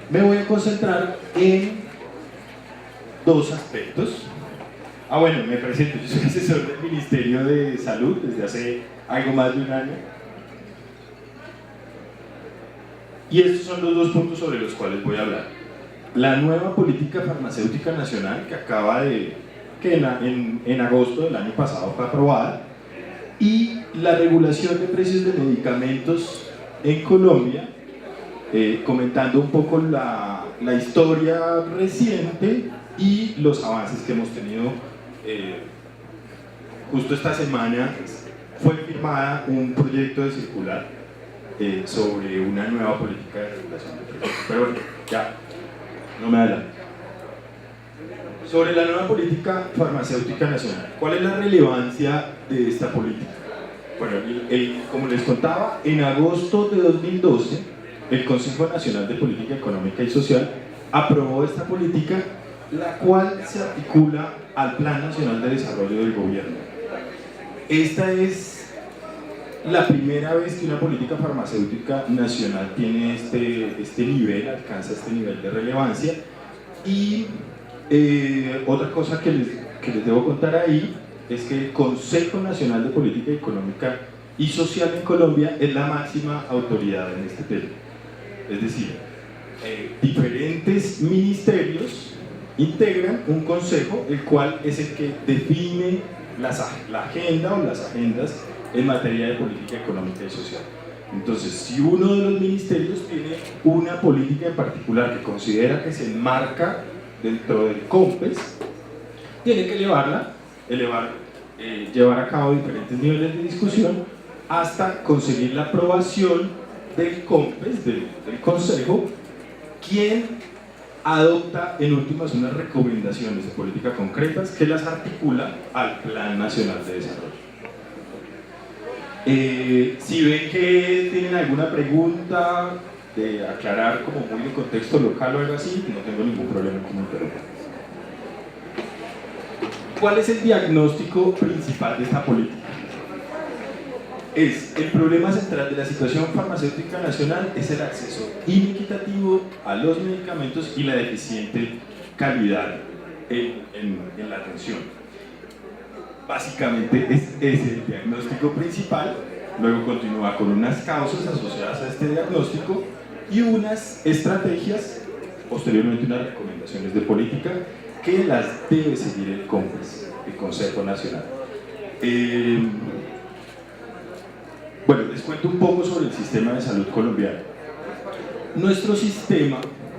Me voy a concentrar en dos aspectos. Bueno, me presento, yo soy asesor del Ministerio de Salud desde hace algo más de un año. Y estos son los dos puntos sobre los cuales voy a hablar. La nueva política farmacéutica nacional que en agosto del año pasado fue aprobada, y la regulación de precios de medicamentos en Colombia, comentando un poco la historia reciente y los avances que hemos tenido. Justo esta semana fue firmada un proyecto de circular sobre una nueva política de regulación de precios. Pero bueno, ya, no me adelanto. Sobre la nueva política farmacéutica nacional, ¿cuál es la relevancia de esta política? Bueno, como les contaba, en agosto de 2012, el Consejo Nacional de Política Económica y Social aprobó esta política, la cual se articula al Plan Nacional de Desarrollo del Gobierno. Esta es la primera vez que una política farmacéutica nacional tiene este nivel, alcanza este nivel de relevancia. Y otra cosa que les debo contar ahí es que el Consejo Nacional de Política Económica y Social en Colombia es la máxima autoridad en este tema. Es decir, diferentes ministerios integran un consejo, el cual es el que define la agenda o las agendas en materia de política económica y social. Entonces, si uno de los ministerios tiene una política en particular que considera que se enmarca dentro del COMPES, tiene que llevar a cabo diferentes niveles de discusión hasta conseguir la aprobación del COMPES, del Consejo, quien adopta en últimas unas recomendaciones de política concretas que las articula al Plan Nacional de Desarrollo. Si ven que tienen alguna pregunta de aclarar como muy de contexto local o algo así, no tengo ningún problema con interrumpir. ¿Cuál es el diagnóstico principal de esta política? El problema central de la situación farmacéutica nacional es el acceso inequitativo a los medicamentos y la deficiente calidad en la atención. Básicamente es el diagnóstico principal. Luego continúa con unas causas asociadas a este diagnóstico y unas estrategias, posteriormente unas recomendaciones de política que las debe seguir el COMPES, el Consejo Nacional. Bueno, les cuento un poco sobre el sistema de salud colombiano. Nuestro sistema,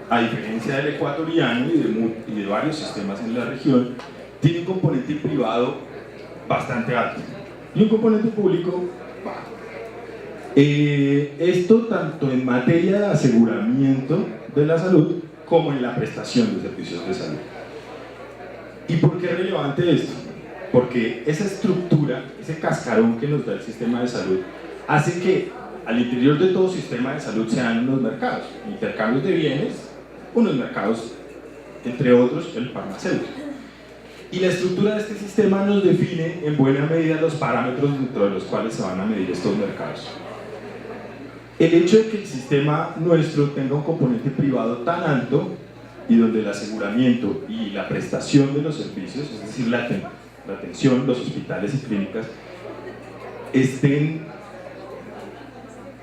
a diferencia del ecuatoriano y de varios sistemas en la región, tiene un componente privado bastante alto y un componente público bajo. Esto tanto en materia de aseguramiento de la salud como en la prestación de servicios de salud. ¿Y por qué es relevante esto? Porque esa estructura, ese cascarón que nos da el sistema de salud, hace que al interior de todo sistema de salud se dan unos mercados, intercambios de bienes, unos mercados, entre otros el farmacéutico. Y la estructura de este sistema nos define en buena medida los parámetros dentro de los cuales se van a medir estos mercados. El hecho de que el sistema nuestro tenga un componente privado tan alto y donde el aseguramiento y la prestación de los servicios, es decir, la atención, los hospitales y clínicas,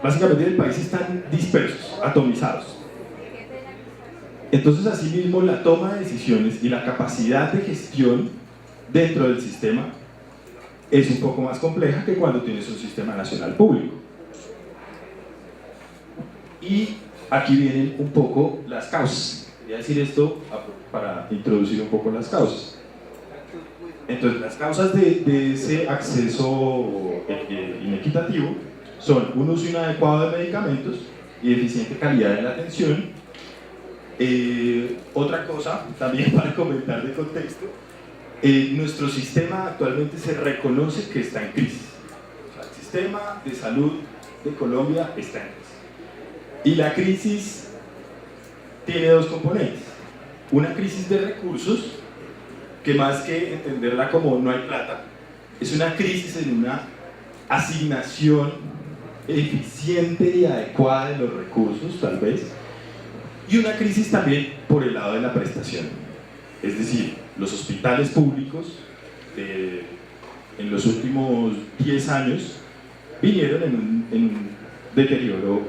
básicamente en el país están dispersos, atomizados. Entonces, asimismo, la toma de decisiones y la capacidad de gestión dentro del sistema es un poco más compleja que cuando tienes un sistema nacional público. Y aquí vienen un poco las causas. Quería decir esto para introducir un poco las causas. Entonces, las causas de ese acceso inequitativo son un uso inadecuado de medicamentos y deficiente calidad en la atención. Otra cosa, también para comentar de contexto, nuestro sistema actualmente se reconoce que está en crisis. O sea, el sistema de salud de Colombia está en crisis. Y la crisis tiene dos componentes. Una crisis de recursos, que más que entenderla como no hay plata, es una crisis en una asignación eficiente y adecuada de los recursos, tal vez, y una crisis también por el lado de la prestación. Es decir, los hospitales públicos en los últimos 10 años vinieron en un deterioro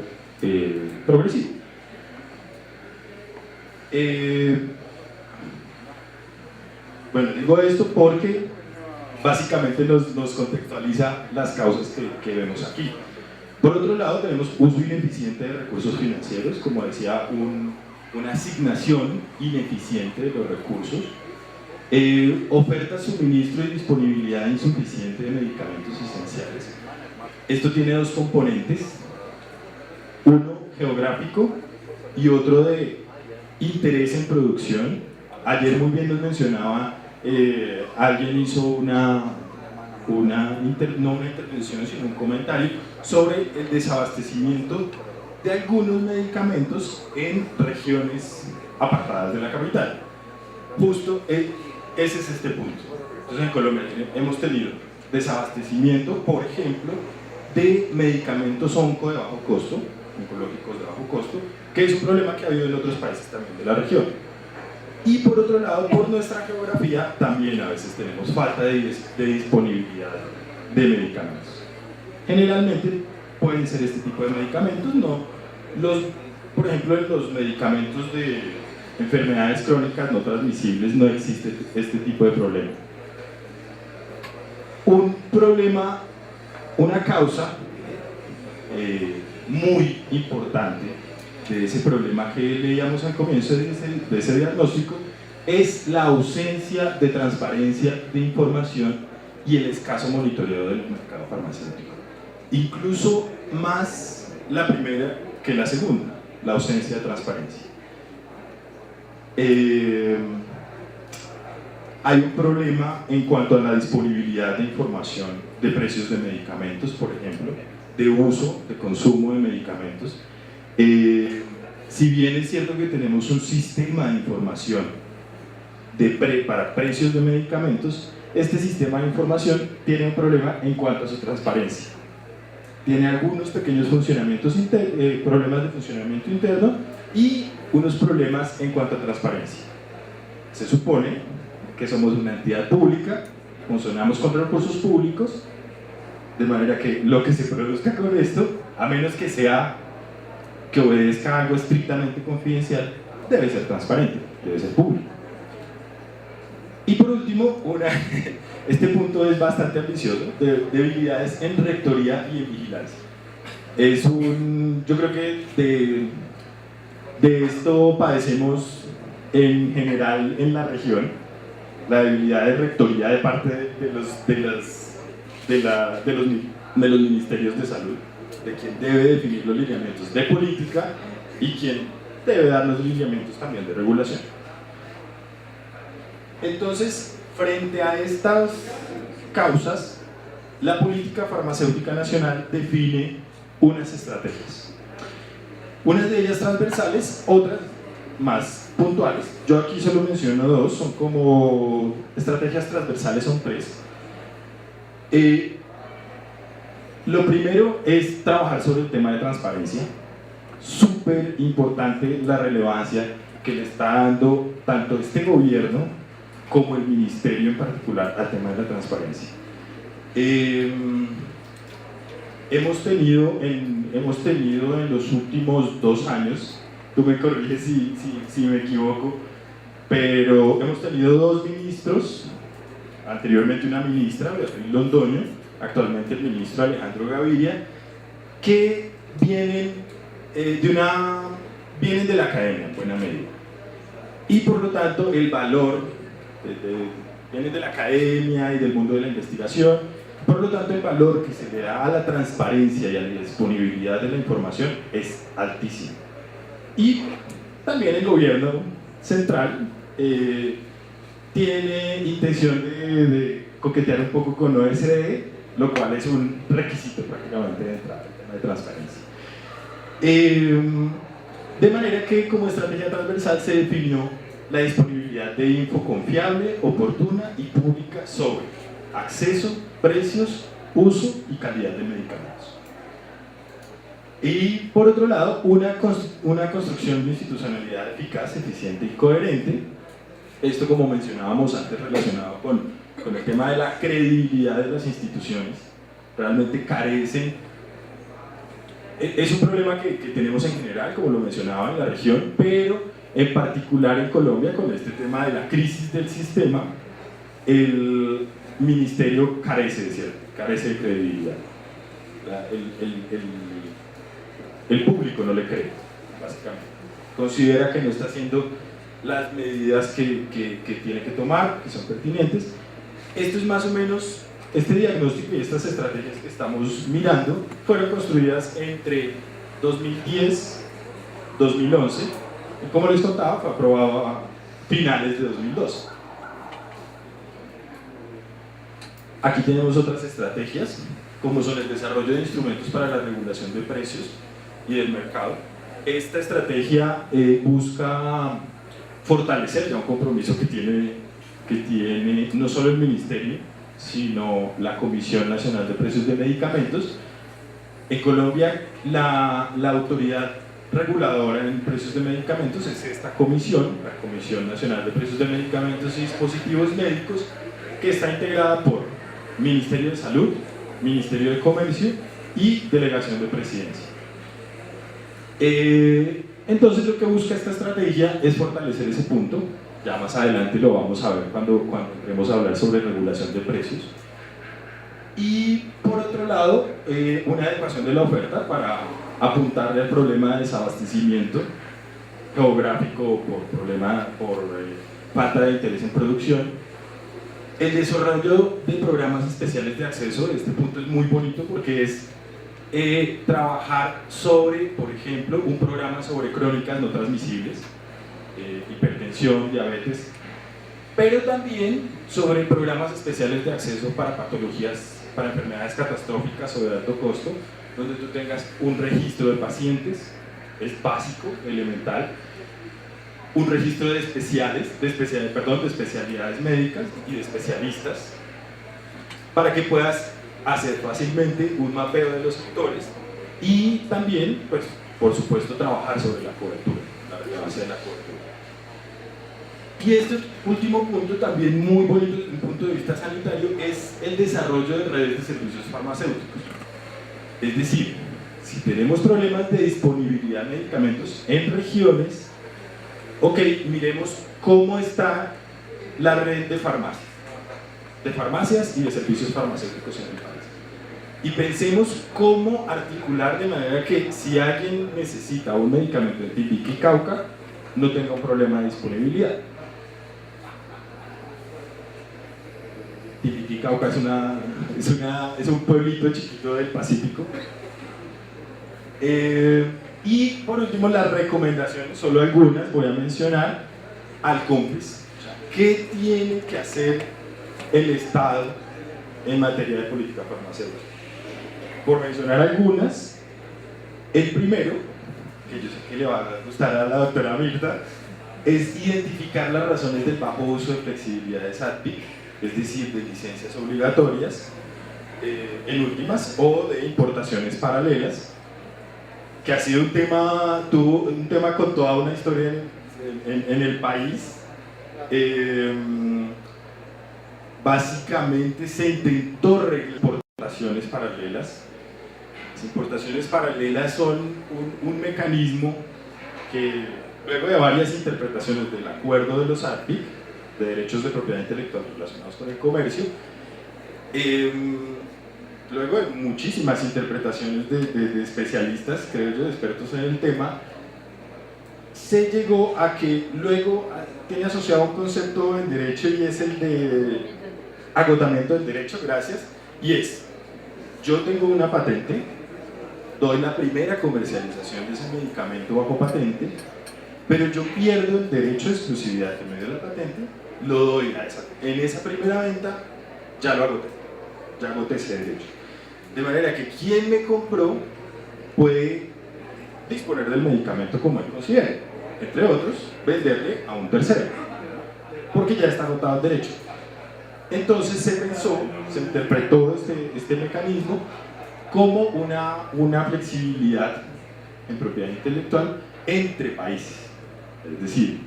progresivo. Bueno, digo esto porque básicamente nos contextualiza las causas que vemos aquí. Por otro lado, tenemos uso ineficiente de recursos financieros, como decía, una asignación ineficiente de los recursos, oferta, suministro y disponibilidad insuficiente de medicamentos esenciales. Esto tiene dos componentes, uno geográfico y otro de interés en producción. Ayer muy bien nos mencionaba, alguien hizo no una intervención, sino un comentario sobre el desabastecimiento de algunos medicamentos en regiones apartadas de la capital. Justo ese es este punto. Entonces en Colombia hemos tenido desabastecimiento, por ejemplo, de medicamentos onco de bajo costo, oncológicos de bajo costo, que es un problema que ha habido en otros países también de la región. Y por otro lado, por nuestra geografía, también a veces tenemos falta de disponibilidad de medicamentos. Generalmente pueden ser este tipo de medicamentos, por ejemplo, en los medicamentos de enfermedades crónicas no transmisibles no existe este tipo de problema. Una causa muy importante de ese problema que leíamos al comienzo de ese diagnóstico es la ausencia de transparencia de información y el escaso monitoreo del mercado farmacéutico. Incluso más la primera que la segunda, la ausencia de transparencia. Hay un problema en cuanto a la disponibilidad de información de precios de medicamentos, por ejemplo, de uso, de consumo de medicamentos. Si bien es cierto que tenemos un sistema de información para precios de medicamentos, este sistema de información tiene un problema en cuanto a su transparencia. Tiene algunos pequeños problemas de funcionamiento interno y unos problemas en cuanto a transparencia. Se supone que somos una entidad pública, funcionamos con recursos públicos, de manera que lo que se produzca con esto, a menos que obedezca a algo estrictamente confidencial, debe ser transparente, debe ser público. Y por último, este punto es bastante ambicioso, de debilidades en rectoría y en vigilancia. Yo creo que de esto padecemos en general en la región, la debilidad de rectoría de parte de los ministerios de salud, de quien debe definir los lineamientos de política y quien debe dar los lineamientos también de regulación. Entonces, frente a estas causas, la política farmacéutica nacional define unas estrategias. Unas de ellas transversales, otras más puntuales. Yo aquí solo menciono dos, son como estrategias transversales, son tres. Lo primero es trabajar sobre el tema de transparencia. Súper importante la relevancia que le está dando tanto este gobierno como el ministerio en particular al tema de la transparencia. Hemos tenido en los últimos 2 años, tú me corriges si me equivoco, pero hemos tenido 2 ministros, anteriormente una ministra, Beatriz Londoño, actualmente el ministro Alejandro Gaviria, que vienen de la academia en buena medida. Y por lo tanto el valor vienen de la academia y del mundo de la investigación, por lo tanto el valor que se le da a la transparencia y a la disponibilidad de la información es altísimo. Y también el gobierno central tiene intención de coquetear un poco con OSD, lo cual es un requisito prácticamente de entrada al tema de transparencia. De manera que como estrategia transversal se definió la disponibilidad de info confiable, oportuna y pública sobre acceso, precios, uso y calidad de medicamentos. Y por otro lado, una construcción de institucionalidad eficaz, eficiente y coherente. Esto, como mencionábamos antes, relacionado con el tema de la credibilidad de las instituciones, realmente carecen. Es un problema que tenemos en general, como lo mencionaba, en la región, pero en particular en Colombia, con este tema de la crisis del sistema, el ministerio carece de credibilidad. El público no le cree, básicamente. Considera que no está haciendo las medidas que tiene que tomar, que son pertinentes. Esto es más o menos, este diagnóstico y estas estrategias que estamos mirando fueron construidas entre 2010 y 2011, y como les contaba, fue aprobado a finales de 2012. Aquí tenemos otras estrategias, como son el desarrollo de instrumentos para la regulación de precios y del mercado. Esta estrategia busca fortalecer ya un compromiso que tiene no solo el Ministerio, sino la Comisión Nacional de Precios de Medicamentos. En Colombia, la autoridad reguladora en precios de medicamentos es esta comisión, la Comisión Nacional de Precios de Medicamentos y Dispositivos Médicos, que está integrada por Ministerio de Salud, Ministerio de Comercio y Delegación de Presidencia. Entonces, lo que busca esta estrategia es fortalecer ese punto. Ya más adelante lo vamos a ver cuando entremos a hablar sobre regulación de precios. Y por otro lado, una adecuación de la oferta para apuntarle al problema de desabastecimiento geográfico por falta de interés en producción. El desarrollo de programas especiales de acceso. Este punto es muy bonito porque es trabajar sobre, por ejemplo, un programa sobre crónicas no transmisibles, hipertensión, diabetes, pero también sobre programas especiales de acceso para patologías, para enfermedades catastróficas o de alto costo, donde tú tengas un registro de pacientes, es básico, elemental, un registro de especialidades médicas y de especialistas, para que puedas hacer fácilmente un mapeo de los sectores y también, pues, por supuesto, trabajar sobre la cobertura, la relevancia de la cobertura. Y este último punto, también muy bonito desde un punto de vista sanitario, es el desarrollo de redes de servicios farmacéuticos. Es decir, si tenemos problemas de disponibilidad de medicamentos en regiones, ok, miremos cómo está la red de farmacias y de servicios farmacéuticos en el país. Y pensemos cómo articular de manera que si alguien necesita un medicamento en Timbiquí y Cauca, no tenga un problema de disponibilidad. Timbiquí y Cauca es un pueblito chiquito del Pacífico. Y por último, las recomendaciones, solo algunas voy a mencionar al COMPES. ¿Qué tiene que hacer el Estado en materia de política farmacéutica? Por mencionar algunas, el primero, que yo sé que le va a gustar a la doctora Mirta, es identificar las razones del bajo uso de flexibilidad de SATPIC, es decir, de licencias obligatorias, en últimas, o de importaciones paralelas, que ha sido un tema con toda una historia en el país. Básicamente se intentó regular importaciones paralelas. Las importaciones paralelas son un mecanismo que, luego de varias interpretaciones del acuerdo de los ARPIC, de derechos de propiedad intelectual relacionados con el comercio, luego de muchísimas interpretaciones de especialistas, creo yo, de expertos en el tema, se llegó a que luego tiene asociado un concepto en derecho y es el de agotamiento del derecho, gracias, y es, yo tengo una patente, doy la primera comercialización de ese medicamento bajo patente, pero yo pierdo el derecho de exclusividad que me dio la patente, lo doy en esa primera venta, ya lo agoté ese derecho. De manera que quien me compró puede disponer del medicamento como él considere, entre otros, venderle a un tercero, porque ya está agotado el derecho. Entonces se interpretó este mecanismo como una flexibilidad en propiedad intelectual entre países. Es decir,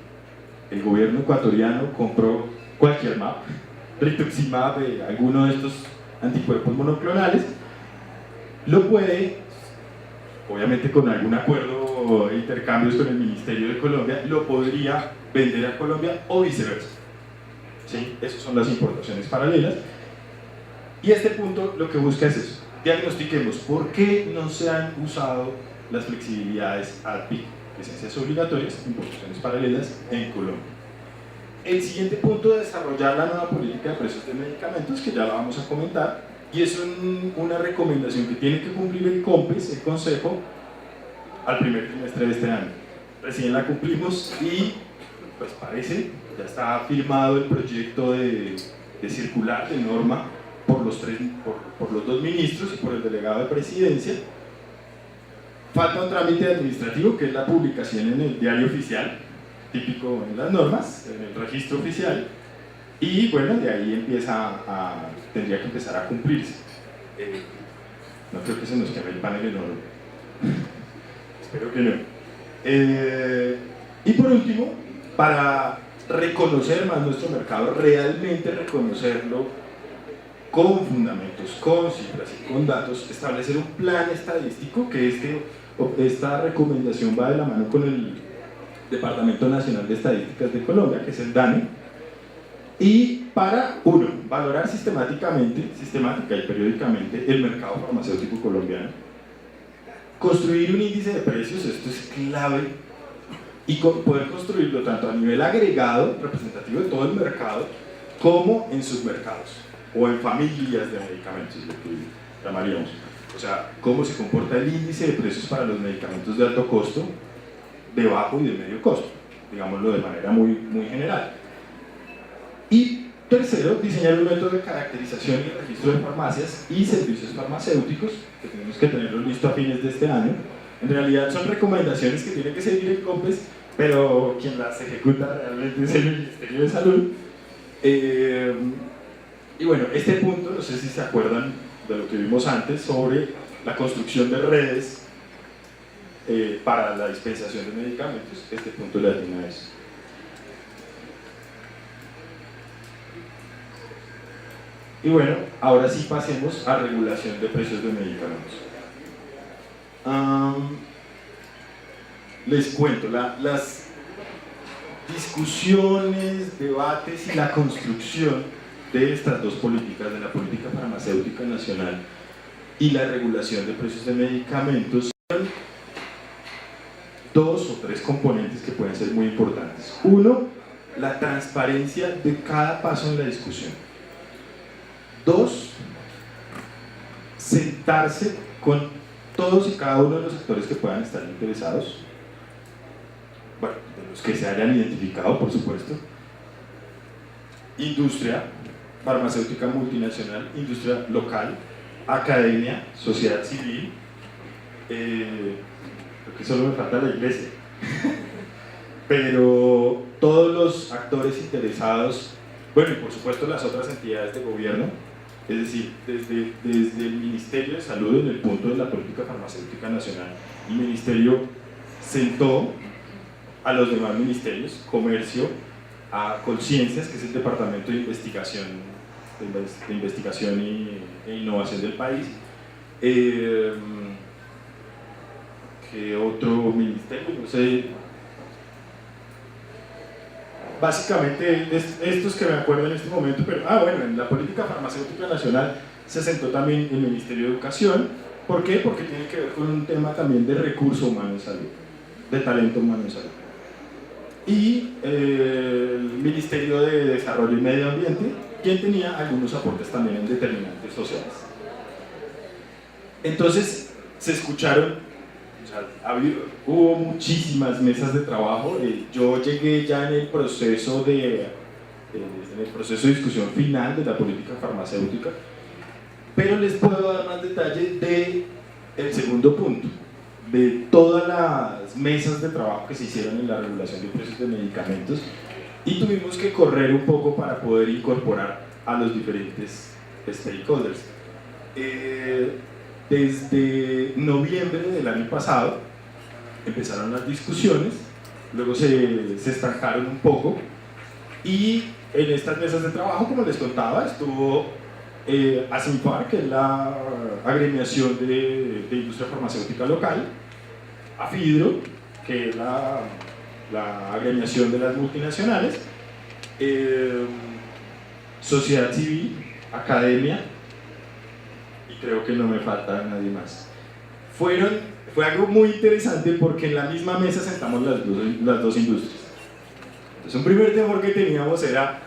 el gobierno ecuatoriano compró cualquier mapa, rituximab de alguno de estos anticuerpos monoclonales, lo puede, obviamente con algún acuerdo de intercambios con el Ministerio de Colombia, lo podría vender a Colombia o viceversa. ¿Sí? Esas son las importaciones paralelas. Y este punto lo que busca es eso: diagnostiquemos por qué no se han usado las flexibilidades ADPIC, licencias obligatorias, importaciones paralelas en Colombia. El siguiente punto es desarrollar la nueva política de precios de medicamentos, que ya la vamos a comentar, y es una recomendación que tiene que cumplir el COMPES, el Consejo, al primer trimestre de este año. Recién la cumplimos y pues parece, ya está firmado el proyecto de circular, de norma, por los dos ministros y por el delegado de presidencia. Falta un trámite administrativo, que es la publicación en el diario oficial, típico en las normas, en el registro oficial, y bueno, de ahí tendría que empezar a cumplirse. No creo que se nos queme el panel en oro. Espero que no. Y por último, para reconocer más nuestro mercado, realmente reconocerlo con fundamentos, con cifras y con datos, establecer un plan estadístico, que esta recomendación va de la mano con el Departamento Nacional de Estadísticas de Colombia, que es el DANE, y para, uno, valorar sistemática y periódicamente el mercado farmacéutico colombiano, construir un índice de precios, esto es clave, y poder construirlo tanto a nivel agregado, representativo de todo el mercado, como en submercados o en familias de medicamentos, lo que llamaríamos. O sea, cómo se comporta el índice de precios para los medicamentos de alto costo, de bajo y de medio costo, digámoslo de manera muy, muy general. Y tercero, diseñar un método de caracterización y registro de farmacias y servicios farmacéuticos, que tenemos que tenerlo listo a fines de este año. En realidad son recomendaciones que tiene que seguir el COMPES, pero quien las ejecuta realmente es el Ministerio de Salud. Y bueno, este punto, no sé si se acuerdan de lo que vimos antes sobre la construcción de redes para la dispensación de medicamentos. Este punto le atina a eso. Y bueno, ahora sí pasemos a regulación de precios de medicamentos. Les cuento, las discusiones, debates y la construcción de estas dos políticas, de la política farmacéutica nacional y la regulación de precios de medicamentos, son dos o tres componentes que pueden ser muy importantes. Uno, la transparencia de cada paso en la discusión. Dos, sentarse con todos y cada uno de los sectores que puedan estar interesados, bueno, de los que se hayan identificado, por supuesto, industria farmacéutica multinacional, industria local, academia, sociedad civil, creo que solo me falta la iglesia, pero todos los actores interesados, bueno, y por supuesto las otras entidades de gobierno, es decir, desde el Ministerio de Salud, en el punto de la política farmacéutica nacional, el Ministerio sentó a los demás ministerios, Comercio, a Colciencias, que es el Departamento de Investigación, e Innovación del país. ¿Qué otro ministerio? No sé. Básicamente, estos que me acuerdo en este momento, pero bueno, en la política farmacéutica nacional se sentó también el Ministerio de Educación. ¿Por qué? Porque tiene que ver con un tema también de recurso humano en salud, de talento humano en salud. Y el Ministerio de Desarrollo y Medio Ambiente, quien tenía algunos aportes también en determinantes sociales. Entonces, se escucharon. O sea, hubo muchísimas mesas de trabajo. Yo llegué ya en el proceso de discusión final de la política farmacéutica, pero les puedo dar más detalle del segundo punto, de todas las mesas de trabajo que se hicieron en la regulación de precios de medicamentos, y tuvimos que correr un poco para poder incorporar a los diferentes stakeholders. Desde noviembre del año pasado empezaron las discusiones, luego se estancaron un poco, y en estas mesas de trabajo, como les contaba, estuvo ASINFAR, que es la agremiación de industria farmacéutica local, AFIDRO, que es la agremiación de las multinacionales, sociedad civil, academia, y creo que no me falta nadie más. Fue algo muy interesante porque en la misma mesa sentamos las dos industrias. Entonces, un primer temor que teníamos era: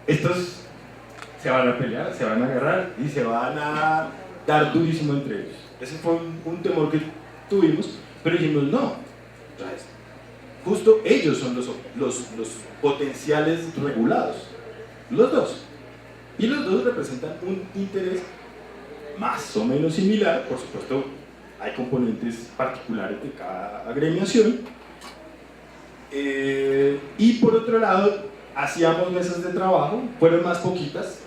estos se van a pelear, se van a agarrar y se van a dar durísimo entre ellos. Ese fue un temor que tuvimos, pero dijimos no, justo ellos son los potenciales regulados, los dos, y los dos representan un interés más o menos similar. Por supuesto, hay componentes particulares de cada agremiación, y por otro lado hacíamos mesas de trabajo, fueron más poquitas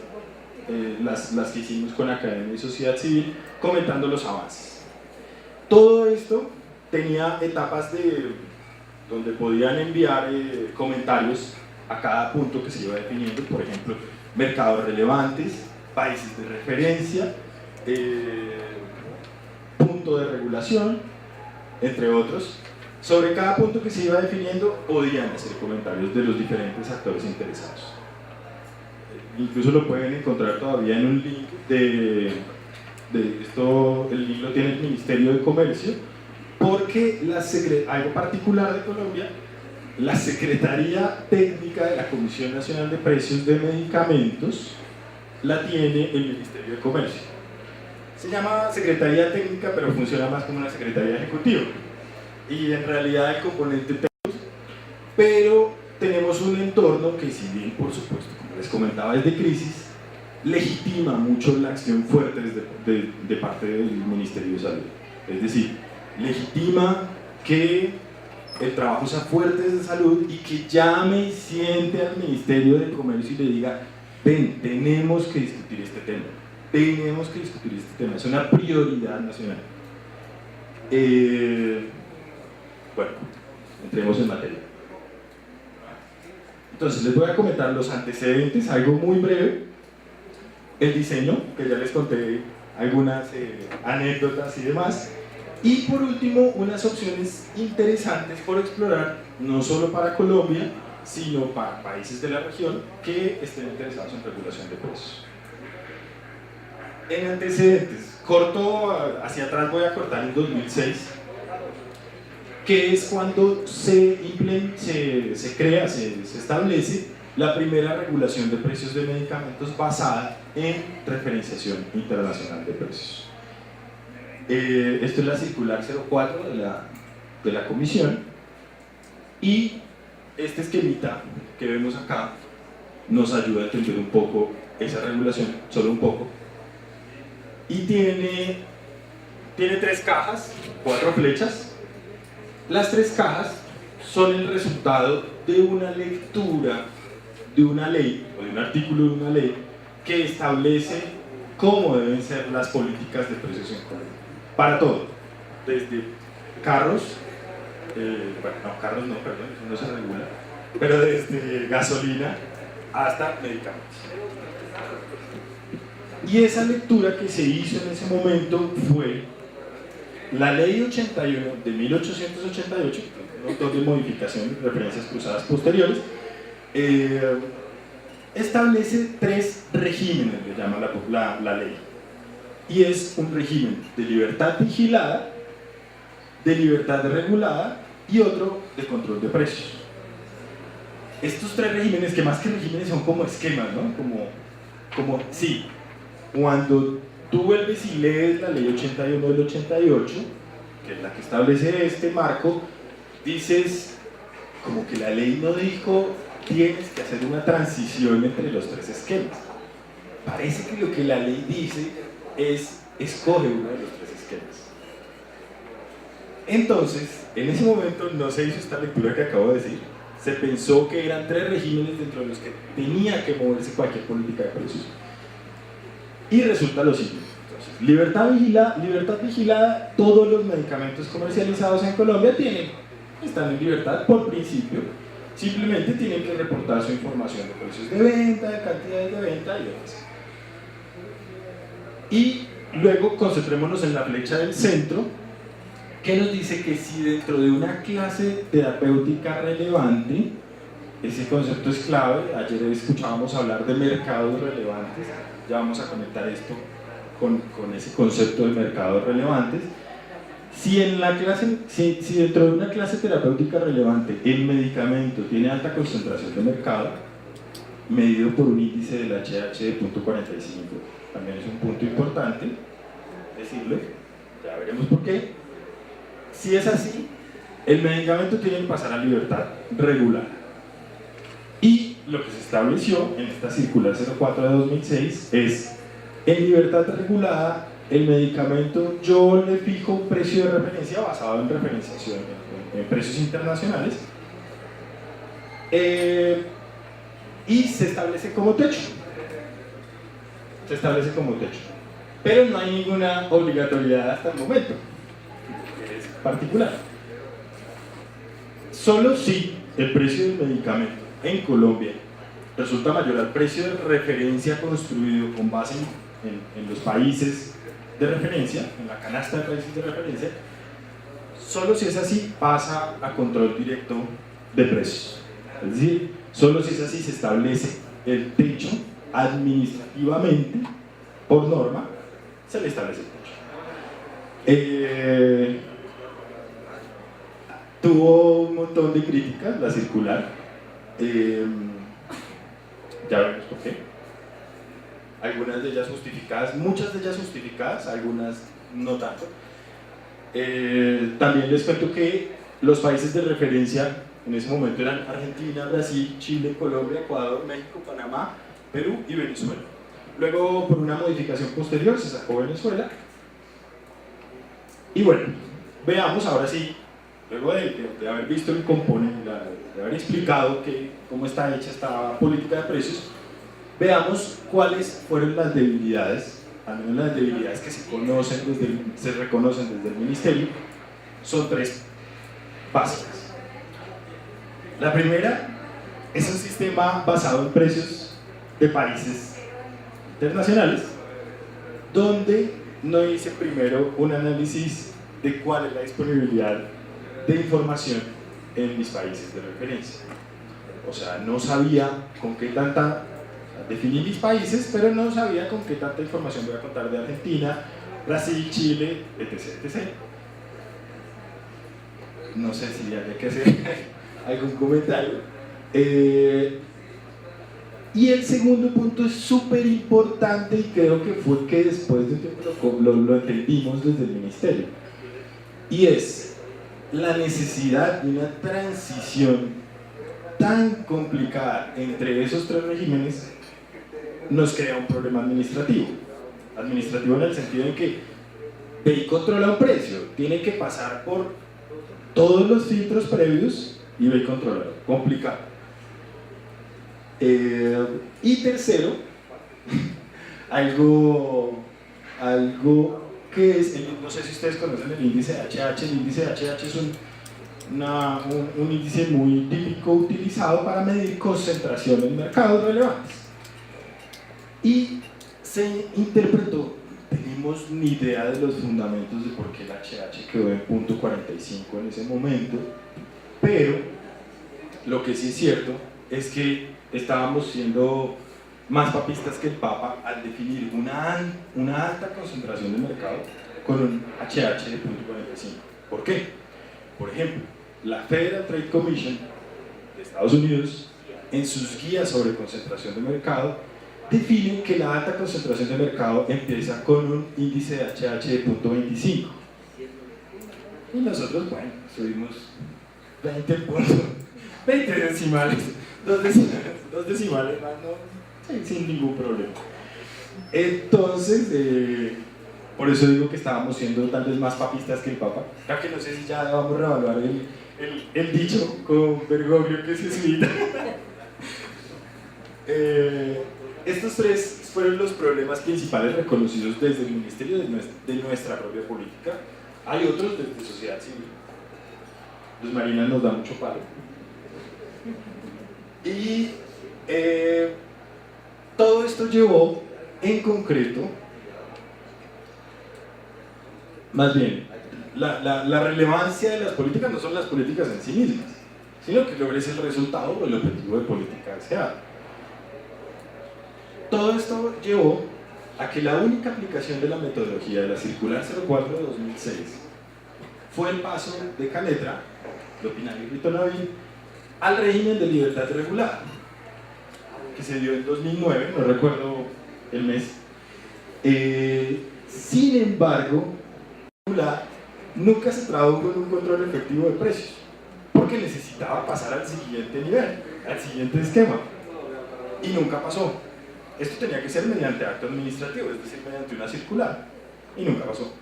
las que hicimos con Academia y Sociedad Civil, comentando los avances. Todo esto tenía etapas donde podían enviar comentarios a cada punto que se iba definiendo, por ejemplo, mercados relevantes, países de referencia, punto de regulación, entre otros. Sobre cada punto que se iba definiendo podían hacer comentarios de los diferentes actores interesados. Incluso lo pueden encontrar todavía en un link de esto. El link lo tiene el Ministerio de Comercio, porque algo particular de Colombia, la Secretaría Técnica de la Comisión Nacional de Precios de Medicamentos la tiene el Ministerio de Comercio. Se llama Secretaría Técnica, pero funciona más como una Secretaría Ejecutiva, y en realidad el componente técnico, pero tenemos un entorno que, si bien por supuesto, como les comentaba, es de crisis, legitima mucho la acción fuerte de parte del Ministerio de Salud. Es decir, legitima que el trabajo sea fuerte desde salud y que llame y siente al Ministerio de Comercio y le diga: ven, tenemos que discutir este tema, tenemos que discutir este tema, es una prioridad nacional. Bueno, entremos en materia. Entonces les voy a comentar los antecedentes, algo muy breve, el diseño, que ya les conté algunas anécdotas y demás, y por último unas opciones interesantes por explorar, no solo para Colombia, sino para países de la región que estén interesados en regulación de precios. En antecedentes, corto hacia atrás, voy a cortar en 2006, que es cuando se establece la primera regulación de precios de medicamentos basada en referenciación internacional de precios. Esto es la circular 04 de la Comisión, y este esquemita que vemos acá nos ayuda a entender un poco esa regulación, solo un poco, y tiene 3 cajas, 4 flechas. Las 3 cajas son el resultado de una lectura de una ley, o de un artículo de una ley, que establece cómo deben ser las políticas de precios en Colombia. Para todo, desde carros, carros no, perdón, eso no se regula, pero desde gasolina hasta medicamentos. Y esa lectura que se hizo en ese momento fue la Ley 81 de 1888, un montón de modificaciones, referencias cruzadas posteriores, establece 3 regímenes, le llama la ley. Y es un régimen de libertad vigilada, de libertad regulada y otro de control de precios. Estos 3 regímenes, que más que regímenes son como esquemas, ¿no? Como sí, cuando tú vuelves y lees la ley 81 del 88, que es la que establece este marco, dices, como que la ley no dijo: tienes que hacer una transición entre los 3 esquemas. Parece que lo que la ley dice es: escoge uno de los 3 esquemas. Entonces, en ese momento no se hizo esta lectura que acabo de decir, se pensó que eran 3 regímenes dentro de los que tenía que moverse cualquier política de precios. Y resulta lo siguiente: Entonces, libertad vigilada, todos los medicamentos comercializados en Colombia están en libertad por principio, simplemente tienen que reportar su información de precios de venta, de cantidades de venta y demás. Y luego concentrémonos en la flecha del centro, que nos dice que si dentro de una clase terapéutica relevante, ese concepto es clave. Ayer escuchábamos hablar de mercados relevantes, ya vamos a conectar esto con ese concepto de mercados relevantes. Si dentro de una clase terapéutica relevante el medicamento tiene alta concentración de mercado, medido por un índice del HH de 0.45, también es un punto importante decirlo, ya veremos por qué. Si es así, el medicamento tiene que pasar a libertad regular. Y lo que se estableció en esta circular 04 de 2006 es, en libertad regulada, el medicamento yo le fijo un precio de referencia basado en referenciación, en precios internacionales, y se establece como techo. Pero no hay ninguna obligatoriedad hasta el momento, que es particular. Solo si el precio del medicamento en Colombia resulta mayor al precio de referencia construido con base en los países de referencia, en la canasta de países de referencia, solo si es así pasa a control directo de precios. Es decir, solo si es así se establece el techo administrativamente, por norma, se le establece el techo. Tuvo un montón de críticas la circular, ya veremos por qué. Algunas de ellas justificadas, muchas de ellas justificadas, algunas no tanto. También les cuento que los países de referencia en ese momento eran Argentina, Brasil, Chile, Colombia, Ecuador, México, Panamá, Perú y Venezuela. Luego, por una modificación posterior, se sacó Venezuela. Y bueno, veamos ahora sí, luego de haber visto el componente, de haber explicado cómo está hecha esta política de precios, veamos cuáles fueron las debilidades, al menos las debilidades que se reconocen desde el Ministerio. Son tres básicas. La primera es un sistema basado en precios de países internacionales, donde no hice primero un análisis de cuál es la disponibilidad de información en mis países de referencia. O sea, no sabía con qué tanta, definí mis países, pero no sabía con qué tanta información voy a contar de Argentina, Brasil, Chile, etc. No sé si había que hacer algún comentario. Y el segundo punto es súper importante y creo que fue que después de un tiempo lo entendimos desde el Ministerio, y es la necesidad de una transición tan complicada entre esos tres regímenes. Nos crea un problema administrativo en el sentido en que BEI controla un precio, tiene que pasar por todos los filtros previos y BEI controla, complicado. Y tercero, algo que es, no sé si ustedes conocen el índice de HH. El índice de HH es un índice muy típico utilizado para medir concentración en mercados relevantes. Y se interpretó, no tenemos ni idea de los fundamentos de por qué el HH quedó en 0.45 en ese momento, pero lo que sí es cierto es que estábamos siendo más papistas que el Papa al definir una alta concentración de mercado con un HH de 0.45. ¿Por qué? Por ejemplo, la Federal Trade Commission de Estados Unidos, en sus guías sobre concentración de mercado, define que la alta concentración de mercado empieza con un índice de HH de 0.25. Y nosotros, bueno, subimos 20 decimales, dos decimales más, ¿no? Sin ningún problema. Entonces, por eso digo que estábamos siendo tal vez más papistas que el Papa. Ya que no sé si ya vamos a reevaluar el dicho con Bergoglio que se cita. Estos tres fueron los problemas principales reconocidos desde el Ministerio de nuestra propia política. Hay otros desde sociedad civil. Luz Marina nos da mucho palo. Y todo esto llevó, en concreto, más bien, la relevancia de las políticas no son las políticas en sí mismas, sino que logres el resultado o el objetivo de política deseada. Todo esto llevó a que la única aplicación de la metodología de la Circular 04 de 2006 fue el paso de Caletra, Lopinal y Rito Navín, al régimen de libertad regulada, que se dio en 2009, no recuerdo el mes. Sin embargo, nunca se tradujo en un control efectivo de precios, porque necesitaba pasar al siguiente nivel, al siguiente esquema, y nunca pasó. Esto tenía que ser mediante acto administrativo, es decir, mediante una circular, y nunca pasó.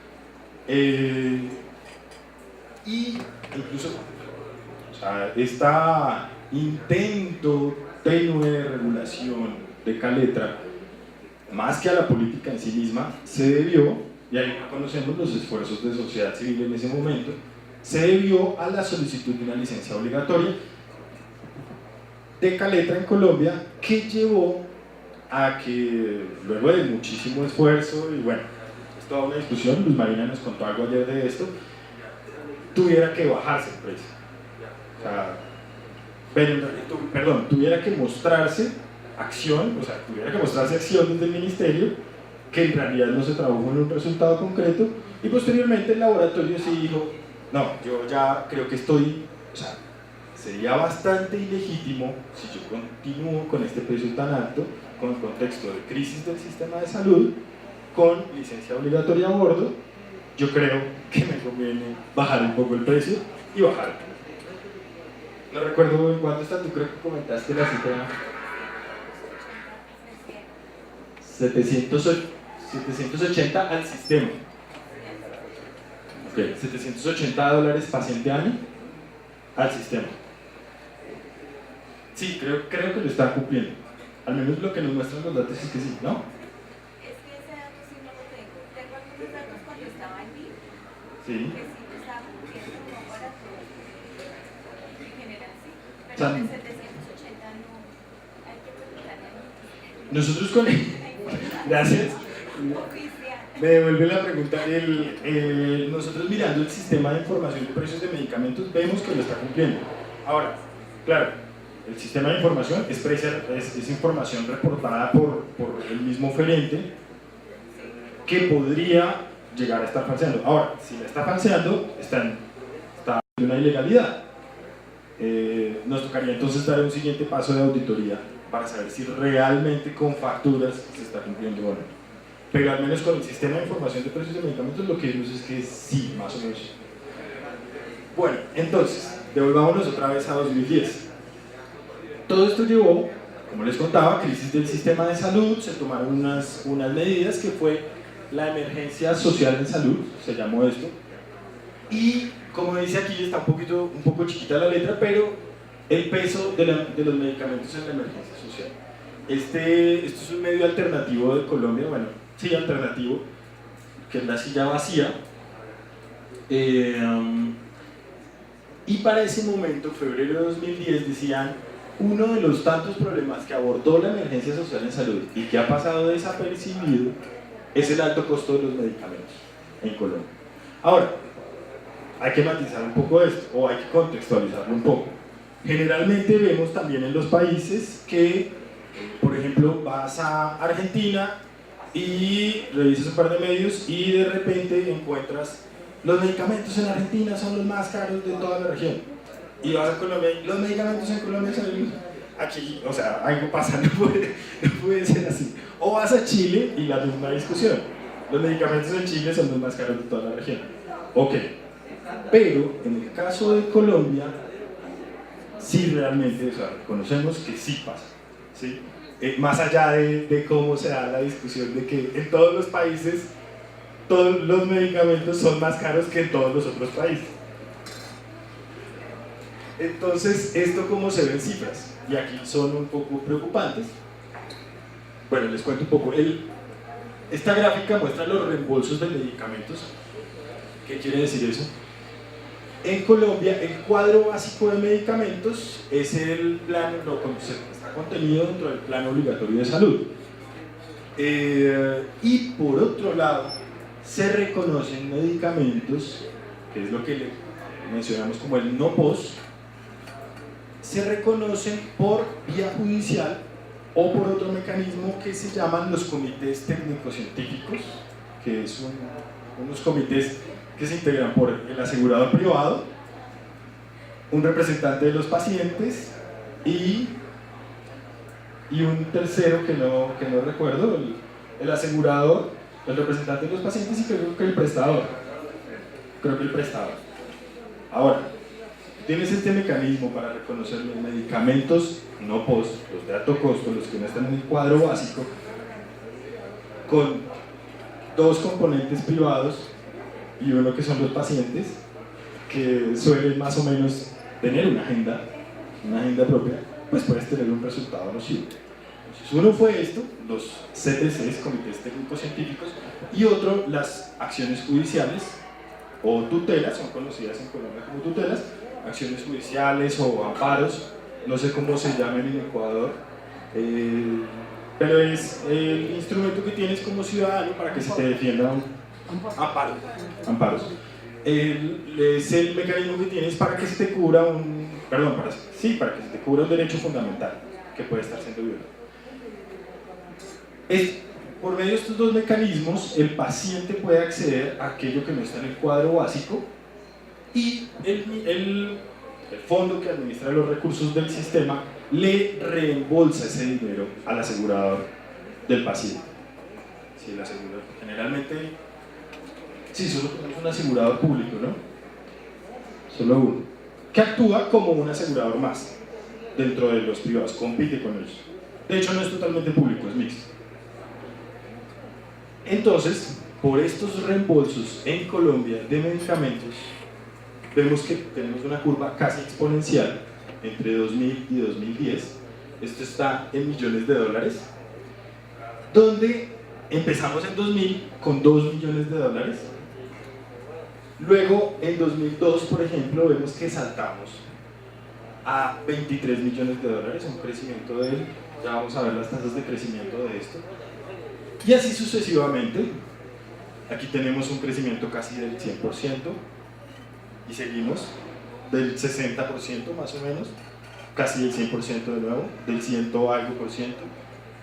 Y incluso, o sea, este intento tenue de regulación de Caletra, más que a la política en sí misma, se debió, y ahí conocemos los esfuerzos de sociedad civil en ese momento, se debió a la solicitud de una licencia obligatoria de Caletra en Colombia, que llevó a que, luego de muchísimo esfuerzo, y bueno, es toda una discusión, Luz Marina nos contó algo ayer de esto, tuviera que bajarse el precio. O sea, tuviera que mostrarse acción, o sea, tuviera que mostrarse acción desde el ministerio, que en realidad no se tradujo en un resultado concreto, y posteriormente el laboratorio sí dijo, no, yo ya creo que estoy, o sea, sería bastante ilegítimo si yo continúo con este precio tan alto, con el contexto de crisis del sistema de salud, con licencia obligatoria a bordo, yo creo que me conviene bajar un poco el precio y bajar. No recuerdo en cuánto está, tú creo que comentaste la cifra. 780 al sistema. Okay. $780 paciente año al sistema. Sí, creo que lo está cumpliendo. Al menos lo que nos muestran los datos es que sí, ¿no? Es que ese dato sí no lo tengo. Tengo algunos datos cuando estaba en DIF, Sí. que sí lo estaba cumpliendo como para todo. En general sí. Pero San... el 780 no. Hay que preguntarle a mí. Nosotros con él. Gracias. Me devuelve la pregunta. Nosotros mirando el sistema de información de precios de medicamentos vemos que lo está cumpliendo. Ahora, claro, el sistema de información es información reportada por el mismo oferente que podría llegar a estar falseando. Ahora, si la está falseando, está en una ilegalidad. Nos tocaría entonces dar un siguiente paso de auditoría para saber si realmente con facturas se está cumpliendo o no. Pero al menos con el sistema de información de precios de medicamentos lo que vemos es que sí, más o menos. Bueno, entonces, devolvámonos otra vez a 2010. Todo esto llevó, como les contaba, crisis del sistema de salud, se tomaron unas medidas que fue la emergencia social en salud, se llamó esto, y como dice aquí, está un poco chiquita la letra, pero el peso de los medicamentos en la emergencia social. Esto es un medio alternativo de Colombia, bueno, sí, alternativo, que es la silla vacía, y para ese momento, febrero de 2010, decían, uno de los tantos problemas que abordó la emergencia social en salud y que ha pasado desapercibido es el alto costo de los medicamentos en Colombia. Ahora, hay que matizar un poco esto, o hay que contextualizarlo un poco. Generalmente vemos también en los países que, por ejemplo, vas a Argentina y revisas un par de medios y de repente encuentras los medicamentos en Argentina son los más caros de toda la región. Y vas a Colombia y los medicamentos en Colombia son aquí, o sea, algo pasa, no puede ser así. O vas a Chile y la misma discusión. Los medicamentos en Chile son los más caros de toda la región. Ok, pero en el caso de Colombia, sí realmente, o sea, reconocemos que sí pasa, ¿sí? Más allá de cómo se da la discusión de que en todos los países todos los medicamentos son más caros que en todos los otros países. Entonces, ¿esto cómo se ve en cifras? Y aquí son un poco preocupantes. Bueno, les cuento un poco. Esta gráfica muestra los reembolsos de medicamentos. ¿Qué quiere decir eso? En Colombia, el cuadro básico de medicamentos es el plan, está contenido dentro del plan obligatorio de salud. Y por otro lado, se reconocen medicamentos, que es lo que mencionamos como el no POS, se reconocen por vía judicial o por otro mecanismo que se llaman los comités técnico-científicos, que son unos comités que se integran por el asegurador privado, un representante de los pacientes y un tercero que no recuerdo, el asegurador, el representante de los pacientes y creo que el prestador. Ahora, tienes este mecanismo para reconocer los medicamentos no POS, los de alto costo, los que no están en el cuadro básico, con dos componentes privados y uno que son los pacientes, que suelen más o menos tener una agenda propia, pues puedes tener un resultado nocivo. Entonces, uno fue esto, los CTCs, comités técnicos científicos, y otro, las acciones judiciales o tutelas, son conocidas en Colombia como tutelas, acciones judiciales o amparos, no sé cómo se llaman en Ecuador, pero es el instrumento que tienes como ciudadano para que se te defienda un amparos. Es el mecanismo que tienes para que se te cubra para que se te cubra un derecho fundamental que puede estar siendo violado. Por medio de estos dos mecanismos, el paciente puede acceder a aquello que no está en el cuadro básico y el fondo que administra los recursos del sistema le reembolsa ese dinero al asegurador del paciente. Si el asegurador, generalmente, sí, solo tenemos un asegurador público, ¿no? Solo uno, que actúa como un asegurador más dentro de los privados, compite con ellos. De hecho, no es totalmente público, es mixto. Entonces, por estos reembolsos en Colombia de medicamentos, vemos que tenemos una curva casi exponencial entre 2000 y 2010. Esto está en millones de dólares, donde empezamos en 2000 con 2 millones de dólares. Luego, en 2002, por ejemplo, vemos que saltamos a 23 millones de dólares, un crecimiento ya vamos a ver las tasas de crecimiento de esto. Y así sucesivamente. Aquí tenemos un crecimiento casi del 100% y seguimos del 60% más o menos, casi del 100% de nuevo, del 100 algo por ciento,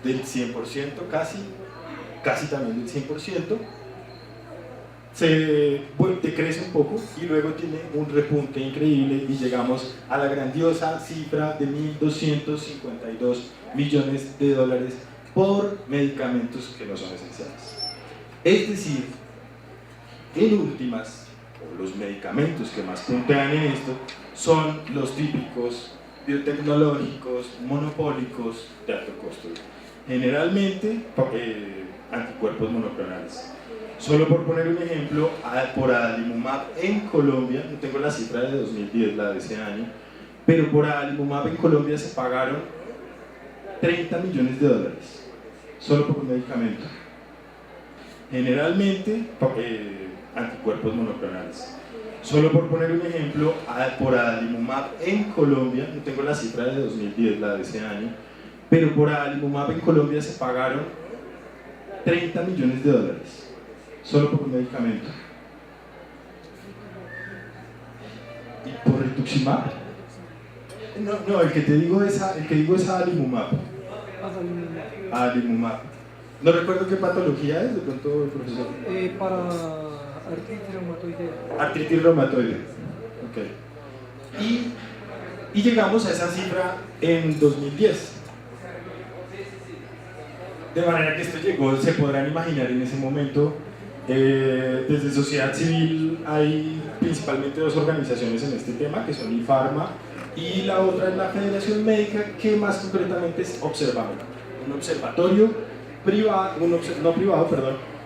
del 100% casi también del 100%, se decrece un poco y luego tiene un repunte increíble y llegamos a la grandiosa cifra de 1.252 millones de dólares por medicamentos que no son esenciales. Es decir, en últimas, los medicamentos que más puntean en esto son los típicos biotecnológicos, monopólicos de alto costo. Generalmente, anticuerpos monoclonales. Solo por poner un ejemplo, por adalimumab en Colombia, no tengo la cifra de 2010, la de ese año, pero por adalimumab en Colombia se pagaron 30 millones de dólares, solo por un medicamento. Generalmente, anticuerpos monoclonales. Solo por poner un ejemplo, por adalimumab en Colombia, no tengo la cifra de 2010, la de ese año, pero por adalimumab en Colombia se pagaron 30 millones de dólares, solo por un medicamento. ¿Y por rituximab? No, el que digo es adalimumab. Adalimumab. No recuerdo qué patología es, de pronto, profesor. Para artritis reumatoidea. Artritis reumatoide. Ok. Y llegamos a esa cifra en 2010. De manera que esto llegó, se podrán imaginar en ese momento, desde sociedad civil hay principalmente dos organizaciones en este tema, que son IFARMA y la otra es la Federación Médica, que más concretamente es Observame, un observatorio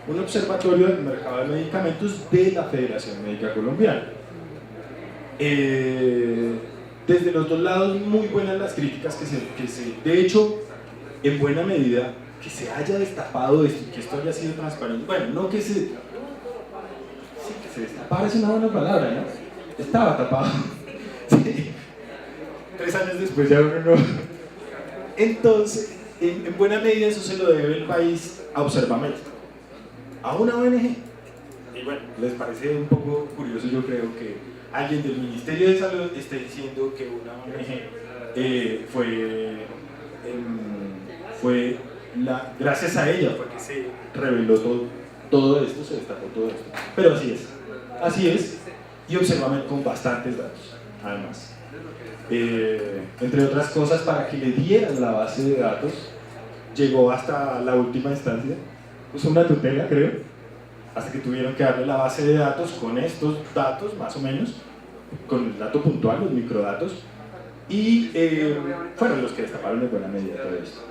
un observatorio del mercado de medicamentos de la Federación Médica Colombiana. Desde los dos lados muy buenas las críticas de hecho, en buena medida que se haya destapado esto, que esto haya sido transparente. Bueno, no que se... Sí, que se destapara es una buena palabra, ¿no? Estaba tapado. Sí. 3 años después ya uno no... Entonces, en buena medida eso se lo debe el país a Observamed, a una ONG. Y bueno, les parece un poco curioso, yo creo, que alguien del Ministerio de Salud esté diciendo que una ONG gracias a ella fue que se reveló todo esto, se destapó todo esto. Pero así es, y Observamed con bastantes datos, además. Entre otras cosas, para que le dieran la base de datos, llegó hasta la última instancia, pues una tutela, creo, hasta que tuvieron que darle la base de datos con estos datos, más o menos, con el dato puntual, los microdatos, y fueron los que destaparon de buena medida todo esto.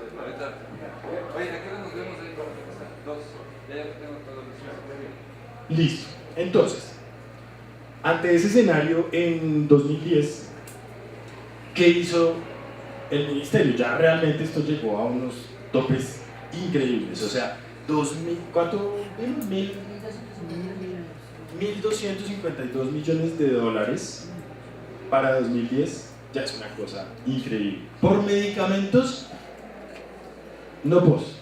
Listo. Entonces, ante ese escenario, en 2010, ¿qué hizo el ministerio? Ya realmente esto llegó a unos topes increíbles. O sea, ¿cuánto? 1.252 millones de dólares para 2010. Ya es una cosa increíble. Por medicamentos no pos.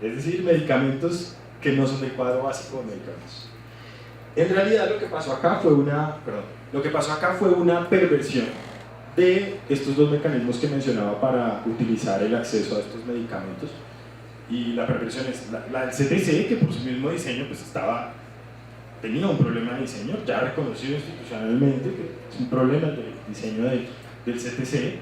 Es decir, medicamentos que no son de cuadro básico de medicamentos. En realidad lo que pasó acá fue una perversión de estos dos mecanismos que mencionaba para utilizar el acceso a estos medicamentos. Y la perversión es la del CTC, que por su mismo diseño pues tenía un problema de diseño, ya reconocido institucionalmente, que es un problema de diseño del CTC.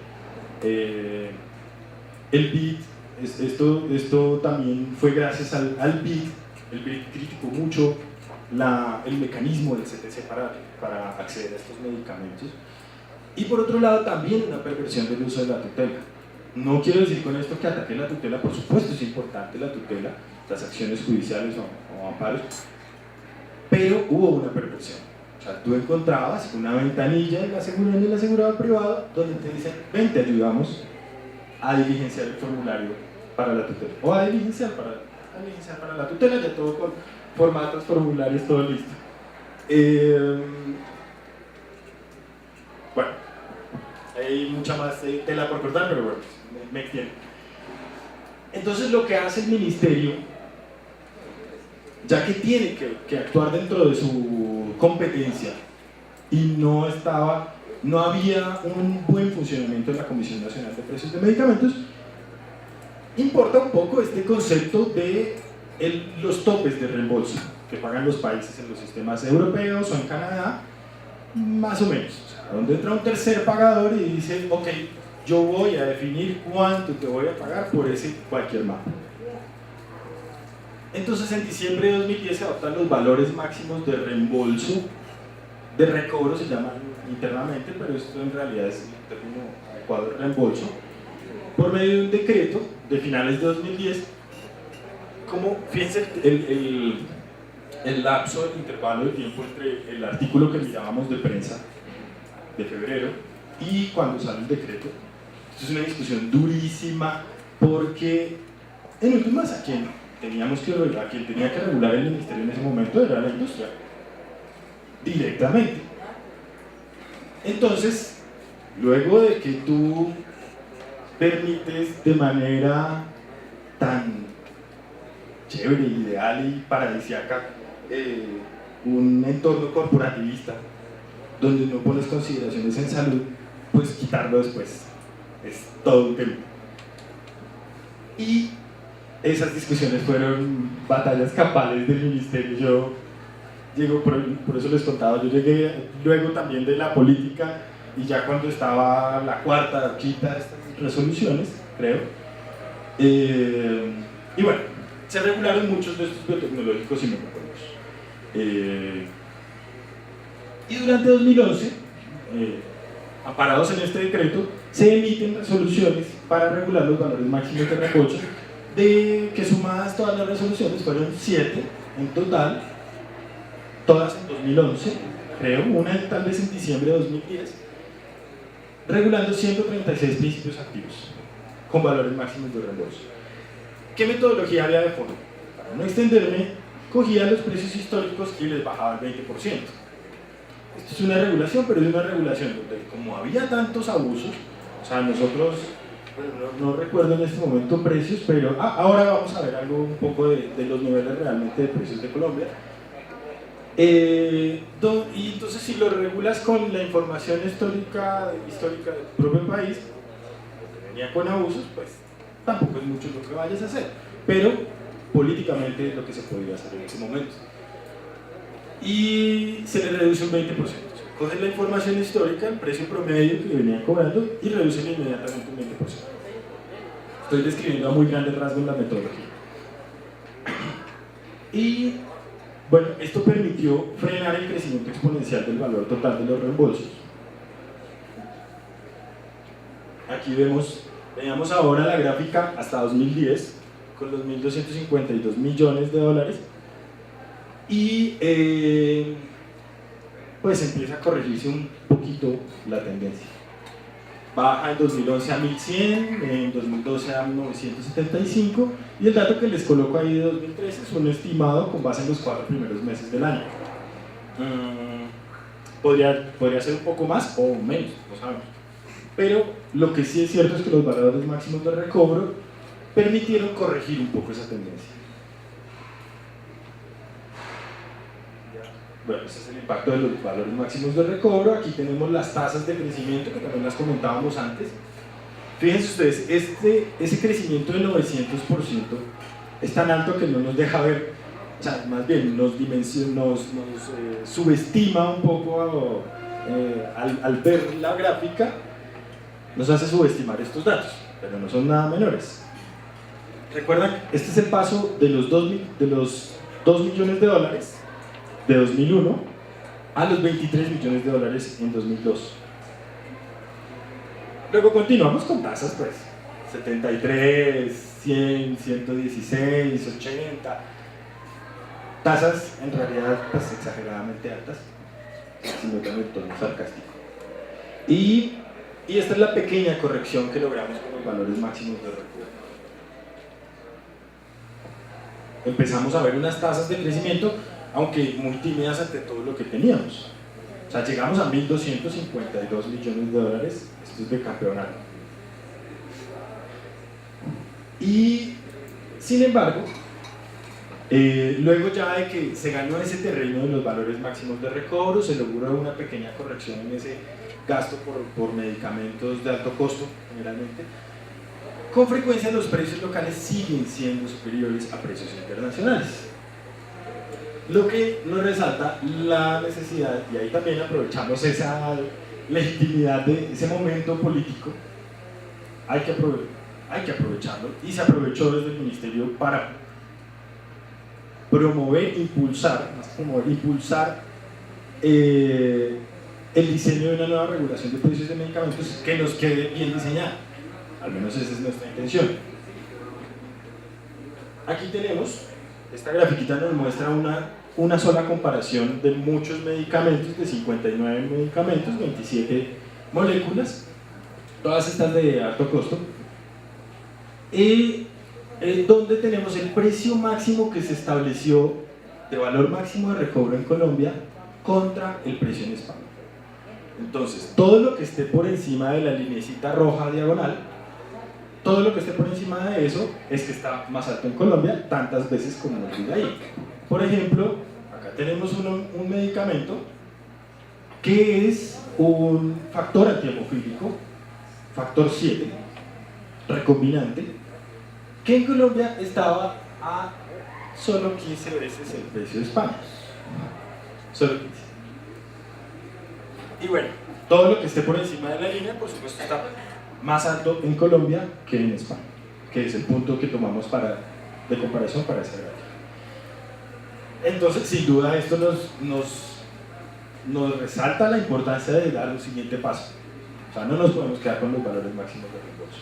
El BID, esto también fue gracias al BID. El BID criticó mucho el mecanismo del CTC para acceder a estos medicamentos. Y por otro lado también una perversión del uso de la tutela. No quiero decir con esto que ataque la tutela, por supuesto es importante la tutela, las acciones judiciales o amparos, pero hubo una perversión. O sea, tú encontrabas una ventanilla en el asegurado privado donde te dicen, ven, te ayudamos a diligenciar el formulario para la tutela, o a diligenciar para la tutela, ya todo con formatos, formularios, todo listo. Bueno, hay mucha más tela por cortar, pero bueno, me extiendo. Entonces lo que hace el ministerio, ya que tiene que actuar dentro de su competencia y no había un buen funcionamiento de la Comisión Nacional de Precios de Medicamentos, importa un poco este concepto de los topes de reembolso que pagan los países en los sistemas europeos o en Canadá, más o menos, o sea, donde entra un tercer pagador y dice, ok, yo voy a definir cuánto te voy a pagar por ese cualquier mapa. Entonces en diciembre de 2010 se adoptan los valores máximos de reembolso, de recobro se llaman internamente, pero esto en realidad es el término adecuado de reembolso, por medio de un decreto de finales de 2010. Como, fíjense, el lapso, el intervalo de tiempo entre el artículo que mirábamos de prensa de febrero y cuando sale el decreto. Esto es una discusión durísima porque, en últimas, a quien tenía que regular el ministerio en ese momento era la industria, directamente. Entonces, luego de que tú permites de manera tan chévere, ideal y paradisíaca un entorno corporativista donde no pones consideraciones en salud, pues quitarlo después es todo un tema. Y esas discusiones fueron batallas campales del ministerio. Por eso les contaba, yo llegué luego también de la política y ya cuando estaba la cuarta, quinta de estas resoluciones, creo. Y bueno, se regularon muchos de estos biotecnológicos y metabólicos. Y durante 2011, amparados en este decreto, se emiten resoluciones para regular los valores máximos de reembolso, que sumadas todas las resoluciones fueron 7 en total, todas en 2011, creo, una tal vez en diciembre de 2010, regulando 136 principios activos con valores máximos de reembolso. ¿qué metodología había de fondo? Para no extenderme, cogía los precios históricos y les bajaba el 20%. Esto es una regulación, pero es una regulación donde como había tantos abusos, o sea, nosotros, bueno, no recuerdo en este momento precios, pero ahora vamos a ver algo un poco de los niveles realmente de precios de Colombia. Y entonces si lo regulas con la información histórica del propio país, que venía con abusos, pues tampoco es mucho lo que vayas a hacer, pero políticamente es lo que se podía hacer en ese momento. Y se le reduce un 20%. Cogen la información histórica, el precio promedio que le venían cobrando y reducen inmediatamente un 20%. Estoy describiendo a muy grandes rasgos la metodología. Y bueno, esto permitió frenar el crecimiento exponencial del valor total de los reembolsos. Aquí veamos ahora la gráfica hasta 2010 con los 1.252 millones de dólares y pues empieza a corregirse un poquito la tendencia. Baja en 2011 a 1.100, en 2012 a 975 y el dato que les coloco ahí de 2013 es un estimado con base en los 4 primeros meses del año. Podría ser un poco más o menos, no sabemos. Pero lo que sí es cierto es que los valores máximos de recobro permitieron corregir un poco esa tendencia. Bueno, ese es el impacto de los valores máximos de recobro. Aquí tenemos las tasas de crecimiento que también las comentábamos antes. Fíjense ustedes, ese crecimiento del 900% es tan alto que no nos deja ver, o sea, más bien nos subestima un poco al ver la gráfica, nos hace subestimar estos datos, pero no son nada menores. Recuerdan, este es el paso de los 2 millones de dólares de 2001 a los 23 millones de dólares en 2002. Luego continuamos con tasas, pues, 73, 100, 116, 80. Tasas en realidad pues, exageradamente altas, si no tengo el tono sarcástico. Y esta es la pequeña corrección que logramos con los valores máximos de recursos. Empezamos a ver unas tasas de crecimiento, aunque muy tímidas ante todo lo que teníamos. O sea, llegamos a 1.252 millones de dólares, esto es de campeonato. Y, sin embargo, luego ya de que se ganó ese terreno de los valores máximos de recobro, se logró una pequeña corrección en ese gasto por medicamentos de alto costo, generalmente. Con frecuencia los precios locales siguen siendo superiores a precios internacionales. Lo que nos resalta la necesidad, y ahí también aprovechamos esa legitimidad de ese momento político, hay que aprovecharlo, y se aprovechó desde el Ministerio para promover, impulsar el diseño de una nueva regulación de precios de medicamentos que nos quede bien diseñada. Al menos esa es nuestra intención. Aquí tenemos, esta grafiquita nos muestra una sola comparación de muchos medicamentos, de 59 medicamentos, 27 moléculas, todas estas de alto costo, donde tenemos el precio máximo que se estableció de valor máximo de recobro en Colombia contra el precio en España. Entonces, todo lo que esté por encima de la lineecita roja diagonal, todo lo que esté por encima de eso es que está más alto en Colombia, tantas veces como nos diga ahí. Por ejemplo, acá tenemos un medicamento que es un factor antihemofílico, factor 7, recombinante, que en Colombia estaba a solo 15 veces el precio de España. Solo 15. Y bueno, todo lo que esté por encima de la línea, por supuesto, está más alto en Colombia que en España, que es el punto que tomamos de comparación para esa gráfica. Entonces, sin duda, esto nos resalta la importancia de dar un siguiente paso. O sea, no nos podemos quedar con los valores máximos de reembolso.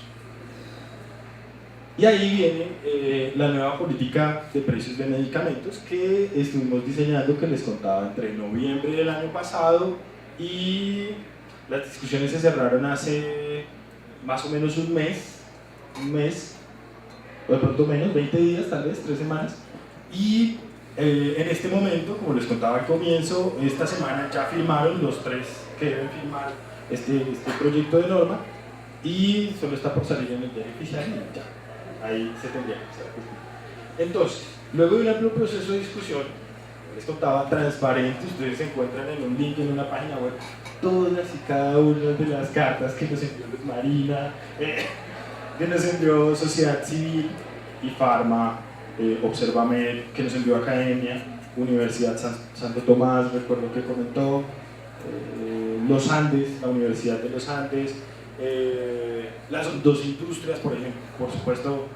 Y ahí viene la nueva política de precios de medicamentos que estuvimos diseñando, que les contaba entre noviembre del año pasado y las discusiones se cerraron hace más o menos un mes, o de pronto menos, 20 días, tal vez, 3 semanas. Y en este momento, como les contaba al comienzo, esta semana ya firmaron los 3 que deben firmar este proyecto de norma y solo está por salir en el diario oficial y ya, ahí se tendría que empezar a cumplir. Entonces, luego de un amplio proceso de discusión, les contaba transparente, ustedes se encuentran en un link en una página web todas y cada una de las cartas que nos envió Luz Marina, que nos envió Sociedad Civil y Pharma, Observamed, que nos envió Academia, Universidad Santo Tomás, recuerdo que comentó, Los Andes, la Universidad de los Andes, las 2 industrias, por ejemplo, por supuesto,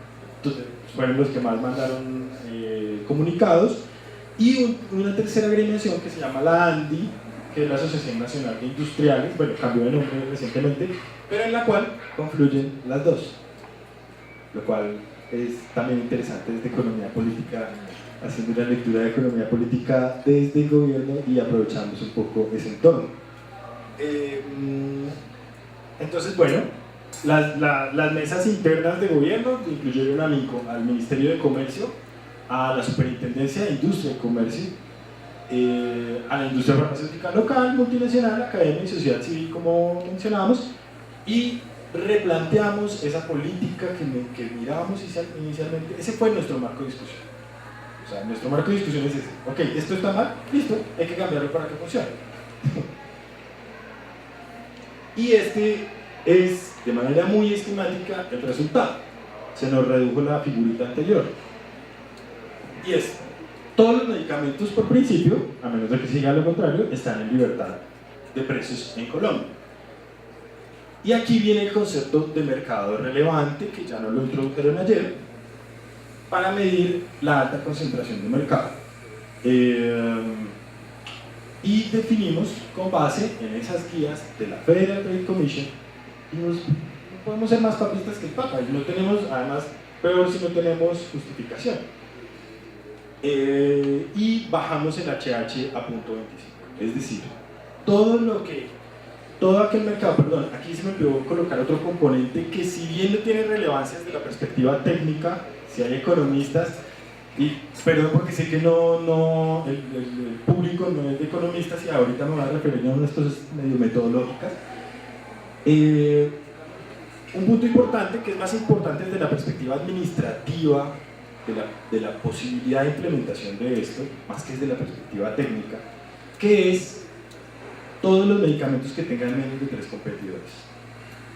fueron los que más mandaron comunicados, y una tercera agremiación que se llama la ANDI, que es la Asociación Nacional de Industriales, bueno, cambió de nombre recientemente, pero en la cual confluyen las 2, lo cual es también interesante desde economía política, haciendo una lectura de economía política desde el gobierno y aprovechamos un poco ese entorno. Entonces, bueno, las mesas internas de gobierno incluyeron al Ministerio de Comercio, a la Superintendencia de Industria y Comercio, a la industria farmacéutica local, multinacional, academia y sociedad civil, como mencionábamos, y replanteamos esa política que mirábamos inicialmente. Ese fue nuestro marco de discusión. O sea, nuestro marco de discusión es ese. Ok, esto está mal, listo, hay que cambiarlo para que funcione. Y este es, de manera muy esquemática, el resultado. Se nos redujo la figurita anterior. Y es, todos los medicamentos por principio, a menos de que siga lo contrario, están en libertad de precios en Colombia. Y aquí viene el concepto de mercado relevante, que ya nos lo introdujeron ayer, para medir la alta concentración de mercado. Y definimos con base en esas guías de la Federal Trade Commission, y no podemos ser más papistas que el Papa, y no tenemos, además, peor si no tenemos justificación. Y bajamos el HH a 0.25, es decir, todo aquel mercado, perdón, aquí se me olvidó colocar otro componente que, si bien no tiene relevancia desde la perspectiva técnica, si hay economistas, y perdón porque sé que el público no es de economistas y ahorita me voy a referir a unas cosas medio metodológicas, un punto importante, que es más importante desde la perspectiva administrativa de la posibilidad de implementación de esto, más que desde la perspectiva técnica, que es todos los medicamentos que tengan menos de 3 competidores.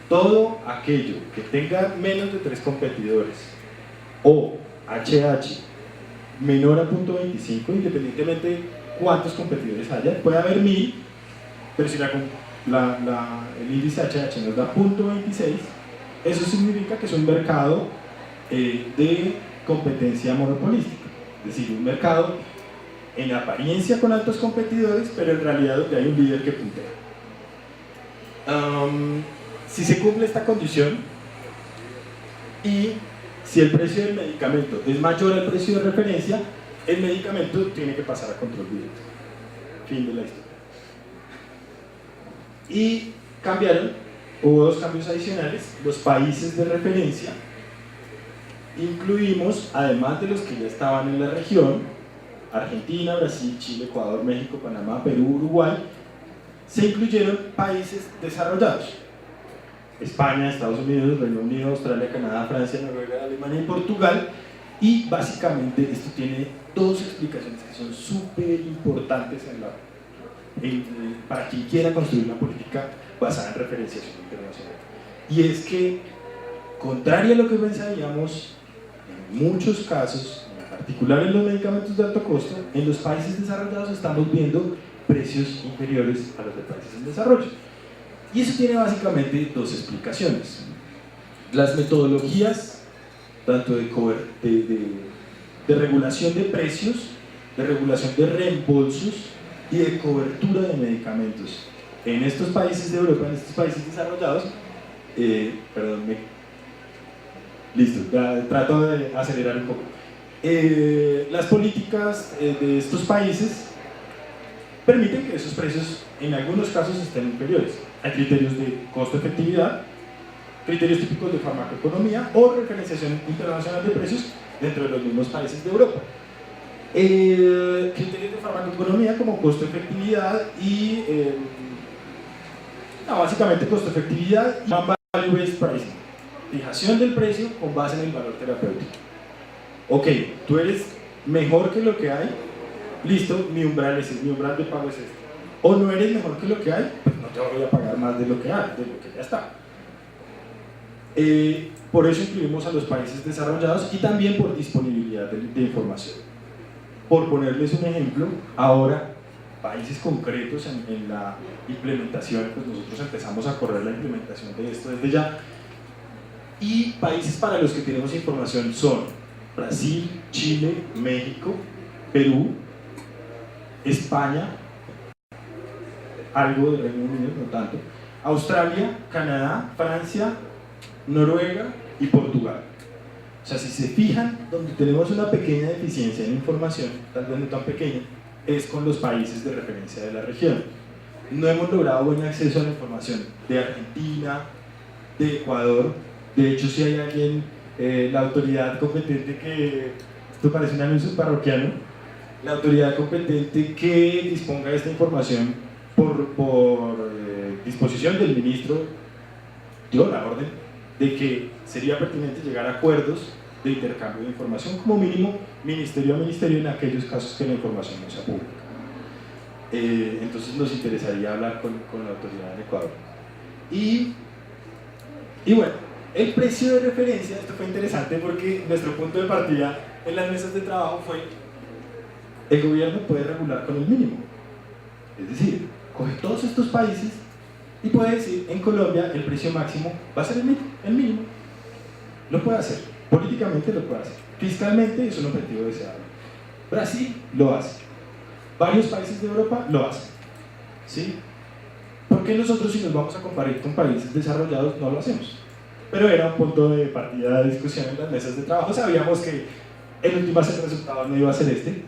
Todo aquello que tenga menos de 3 competidores o HH menor a 0.25, independientemente de cuántos competidores haya, puede haber 1000, pero si el índice HH nos da 0.26, eso significa que es un mercado de competencia monopolística, es decir, un mercado en apariencia con altos competidores, pero en realidad donde hay un líder que puntea. Si se cumple esta condición y si el precio del medicamento es mayor al precio de referencia, el medicamento tiene que pasar a control directo. Fin de la historia. Y hubo 2 cambios adicionales: los países de referencia. Incluimos, además de los que ya estaban en la región, Argentina, Brasil, Chile, Ecuador, México, Panamá, Perú, Uruguay, se incluyeron países desarrollados: España, Estados Unidos, Reino Unido, Australia, Canadá, Francia, Noruega, Alemania y Portugal. Y básicamente esto tiene 2 explicaciones que son súper importantes para quien quiera construir una política basada en referenciación internacional. Y es que, contrario a lo que pensaríamos, en muchos casos, en particular en los medicamentos de alto costo, en los países desarrollados estamos viendo precios inferiores a los de países en desarrollo. Y eso tiene básicamente 2 explicaciones. Las metodologías, tanto de regulación de precios, de regulación de reembolsos y de cobertura de medicamentos en estos países de Europa, en estos países desarrollados, listo, trato de acelerar un poco. Las políticas de estos países permiten que esos precios en algunos casos estén inferiores. Hay criterios de costo-efectividad criterios típicos de farmacoeconomía o referenciación internacional de precios dentro de los mismos países de Europa. Criterios de farmacoeconomía como costo-efectividad y básicamente costo-efectividad y value-based pricing, fijación del precio con base en el valor terapéutico. Ok, tú eres mejor que lo que hay, listo, mi umbral es mi umbral de pago es este. O no eres mejor que lo que hay, pues no te voy a pagar más de lo que hay, de lo que ya está. Por eso incluimos a los países desarrollados y también por disponibilidad de información. Por ponerles un ejemplo, ahora países concretos en la implementación, pues nosotros empezamos a correr la implementación de esto desde ya, y países para los que tenemos información son Brasil, Chile, México, Perú, España, algo del Reino Unido, no tanto, Australia, Canadá, Francia, Noruega y Portugal. O sea, si se fijan, donde tenemos una pequeña deficiencia en información, tal vez no tan pequeña, es con los países de referencia de la región. No hemos logrado buen acceso a la información de Argentina, de Ecuador. De hecho, si hay alguien, la autoridad competente que, esto parece un anuncio parroquiano, la autoridad competente que disponga de esta información por disposición del ministro, dio la orden de que sería pertinente llegar a acuerdos de intercambio de información, como mínimo ministerio a ministerio en aquellos casos que la información no sea pública. Entonces nos interesaría hablar con la autoridad de Ecuador. Y bueno, el precio de referencia, esto fue interesante porque nuestro punto de partida en las mesas de trabajo fue: el gobierno puede regular con el mínimo. Es decir, coge todos estos países y puede decir, en Colombia el precio máximo va a ser el mínimo. Lo puede hacer, políticamente lo puede hacer, fiscalmente es un objetivo deseable. Brasil lo hace, varios países de Europa lo hacen, ¿sí? ¿Por qué nosotros, si nos vamos a comparar con países desarrollados, no lo hacemos? Pero era un punto de partida de discusión en las mesas de trabajo. Sabíamos que en últimas el resultado no iba a ser este,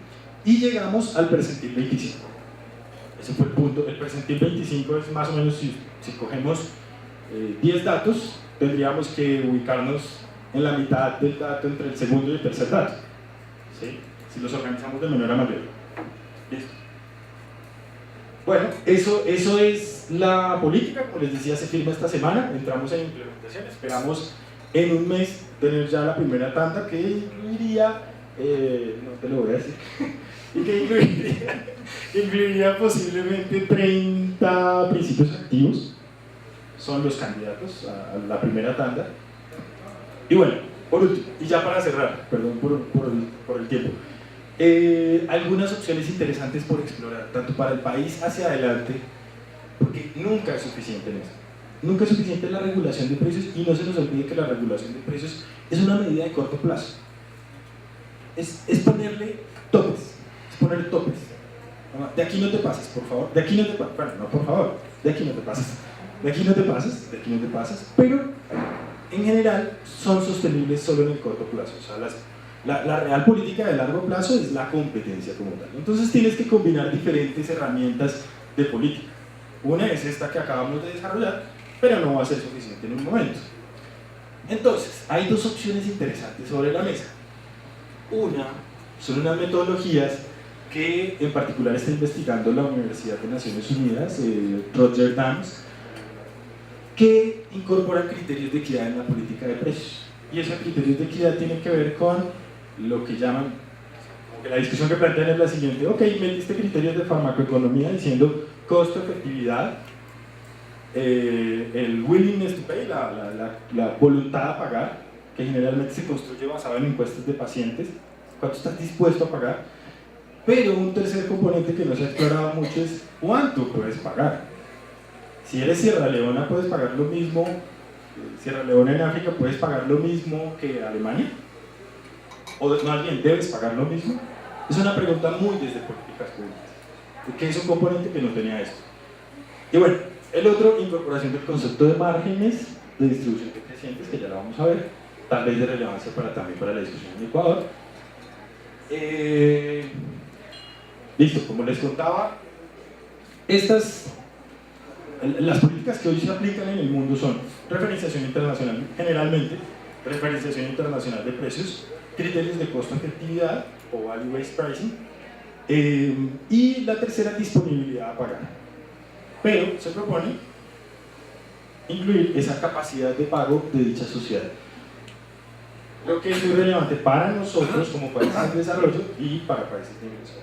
y llegamos al percentil 25. Ese fue el punto. El percentil 25 es más o menos, si cogemos 10 datos, tendríamos que ubicarnos en la mitad del dato entre el segundo y el tercer dato, ¿sí? Si los organizamos de menor a mayor. ¿Listo? Bueno, eso es la política. Como les decía, se firma esta semana, entramos en implementación, esperamos en un mes tener ya la primera tanda, que incluiría, no te lo voy a decir, y que incluiría posiblemente 30 principios activos, son los candidatos a la primera tanda. Y bueno, por último, y ya para cerrar, perdón por el tiempo, algunas opciones interesantes por explorar, tanto para el país hacia adelante, porque nunca es suficiente en esto. Nunca es suficiente la regulación de precios, y no se nos olvide que la regulación de precios es una medida de corto plazo. Es ponerle topes, es poner topes. De aquí no te pases, por favor. De aquí no te pasas. Bueno, no, por favor. De aquí no te pasas. De aquí no te pasas, de aquí no te pasas. Pero en general son sostenibles solo en el corto plazo. O sea, la real política de largo plazo es la competencia como tal. Entonces tienes que combinar diferentes herramientas de política. Una es esta que acabamos de desarrollar, pero no va a ser suficiente en un momento. Entonces, hay dos opciones interesantes sobre la mesa. Una son unas metodologías que en particular está investigando la Universidad de Naciones Unidas, Roger Dams, que incorporan criterios de equidad en la política de precios. Y esos criterios de equidad tienen que ver con lo que llaman, que la discusión que plantean es la siguiente: ok, metiste criterios de farmacoeconomía diciendo costo-efectividad, el willingness to pay, la voluntad a pagar, que generalmente se construye basado en encuestas de pacientes, cuánto estás dispuesto a pagar. Pero un tercer componente que no se ha explorado mucho es cuánto puedes pagar. Si eres Sierra Leona, puedes pagar lo mismo, Sierra Leona en África, puedes pagar lo mismo que Alemania, o más bien, ¿debes pagar lo mismo? Es una pregunta muy desde políticas públicas, que es un componente que no tenía esto. Y bueno, el otro, incorporación del concepto de márgenes de distribución decrecientes, que ya la vamos a ver, tal vez de relevancia también para la discusión en Ecuador. Listo, como les contaba, las políticas que hoy se aplican en el mundo son referenciación internacional generalmente, referenciación internacional de precios, criterios de costo-efectividad o value-based pricing, y la tercera, disponibilidad a pagar. Pero se propone incluir esa capacidad de pago de dicha sociedad, lo que es muy relevante para nosotros como países de desarrollo y para países de ingreso.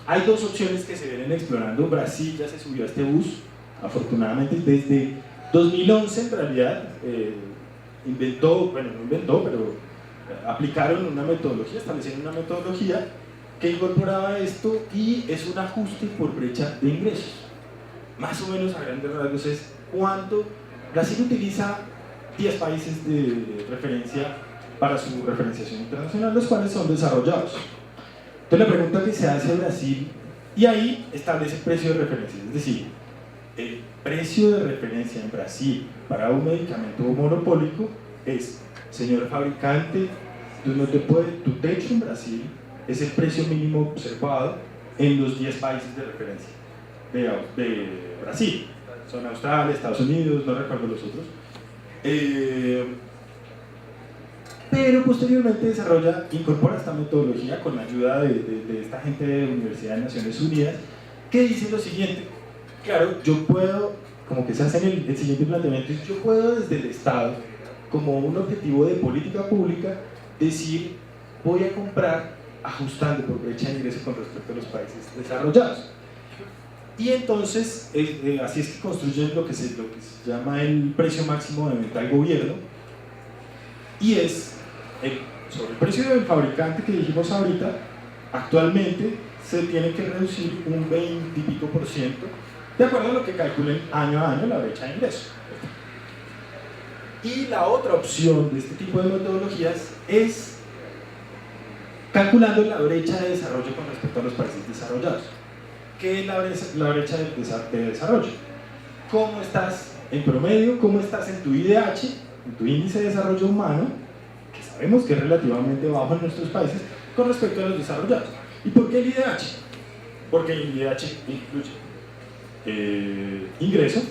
Hay dos opciones que se vienen explorando. Brasil ya se subió a este bus, afortunadamente, desde 2011 en realidad. Aplicaron una metodología, establecieron una metodología que incorporaba esto, y es un ajuste por brecha de ingresos. Más o menos a grandes rasgos es cuánto Brasil utiliza 10 países de referencia para su referenciación internacional, los cuales son desarrollados. Entonces la pregunta que se hace a Brasil, y ahí establece el precio de referencia, es decir, el precio de referencia en Brasil para un medicamento monopólico es: señor fabricante, tu techo en Brasil es el precio mínimo observado en los 10 países de referencia de Brasil. Son Australia, Estados Unidos, no recuerdo los otros. Pero posteriormente incorpora esta metodología con la ayuda de esta gente de la Universidad de Naciones Unidas, que dice lo siguiente: claro, yo puedo, como que se hace en el siguiente planteamiento, yo puedo desde el Estado, como un objetivo de política pública, decir, voy a comprar ajustando por brecha de ingreso con respecto a los países desarrollados. Y entonces, así es que construyen lo que se llama el precio máximo de venta al gobierno, y es sobre el precio del fabricante que dijimos ahorita. Actualmente se tiene que reducir un 20 y pico % de acuerdo a lo que calculen año a año la brecha de ingreso. Y la otra opción de este tipo de metodologías es calculando la brecha de desarrollo con respecto a los países desarrollados. ¿Qué es la brecha de desarrollo? ¿Cómo estás en promedio? ¿Cómo estás en tu IDH, en tu índice de desarrollo humano, que sabemos que es relativamente bajo en nuestros países, con respecto a los desarrollados? ¿Y por qué el IDH? Porque el IDH incluye ingreso,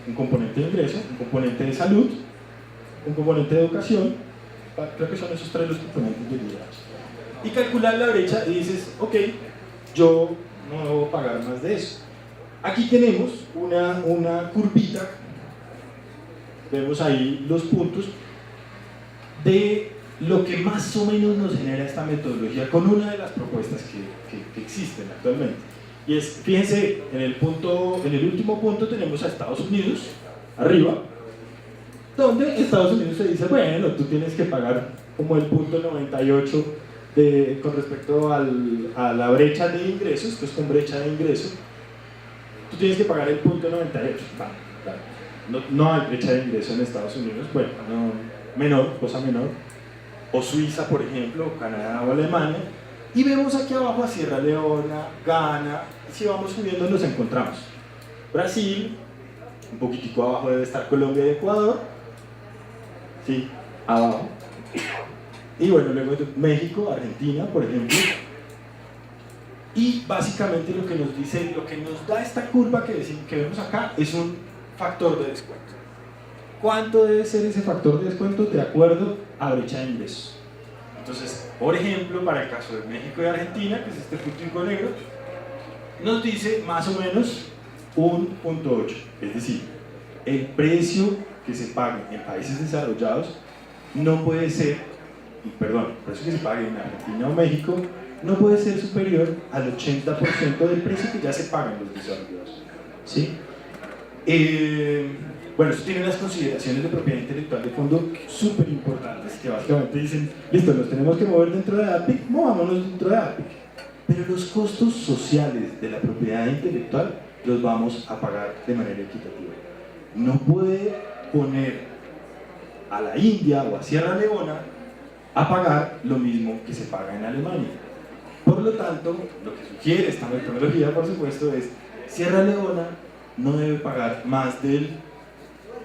un componente de ingreso, un componente de salud, un componente de educación. Creo que son esos tres los componentes del IDH. Y calcular la brecha y dices, ok, yo no debo pagar más de eso. Aquí tenemos una curvita, vemos ahí los puntos de lo que más o menos nos genera esta metodología con una de las propuestas que existen actualmente. Y es, fíjense, en el último punto tenemos a Estados Unidos, arriba, donde Estados Unidos se dice, bueno, tú tienes que pagar como el punto 98 con respecto a la brecha de ingresos, que es con brecha de ingresos, tú tienes que pagar el punto 98. No hay brecha de ingreso en Estados Unidos, bueno, cosa menor, o Suiza, por ejemplo, o Canadá o Alemania. Y vemos aquí abajo a Sierra Leona, Ghana, y si vamos subiendo nos encontramos Brasil, un poquitico abajo debe estar Colombia y Ecuador, sí, abajo, y bueno, luego México, Argentina, por ejemplo. Y básicamente lo que nos dice, lo que nos da esta curva que vemos acá es un factor de descuento. ¿Cuánto debe ser ese factor de descuento? De acuerdo a brecha de ingresos. Entonces, por ejemplo, para el caso de México y Argentina, que es este puntico negro, nos dice más o menos un punto 8. Es decir, el precio que se pague en países desarrollados no puede ser, el precio que se pague en Argentina o México no puede ser superior al 80% del precio que ya se paga en los desarrollados. ¿Sí? Bueno, esto tiene unas consideraciones de propiedad intelectual de fondo súper importantes, que básicamente dicen, listo, nos tenemos que mover dentro de APIC, movámonos dentro de APIC, pero los costos sociales de la propiedad intelectual los vamos a pagar de manera equitativa. No puede poner a la India o a Sierra Leona a pagar lo mismo que se paga en Alemania. Por lo tanto, lo que sugiere esta metodología, por supuesto, es Sierra Leona no debe pagar más del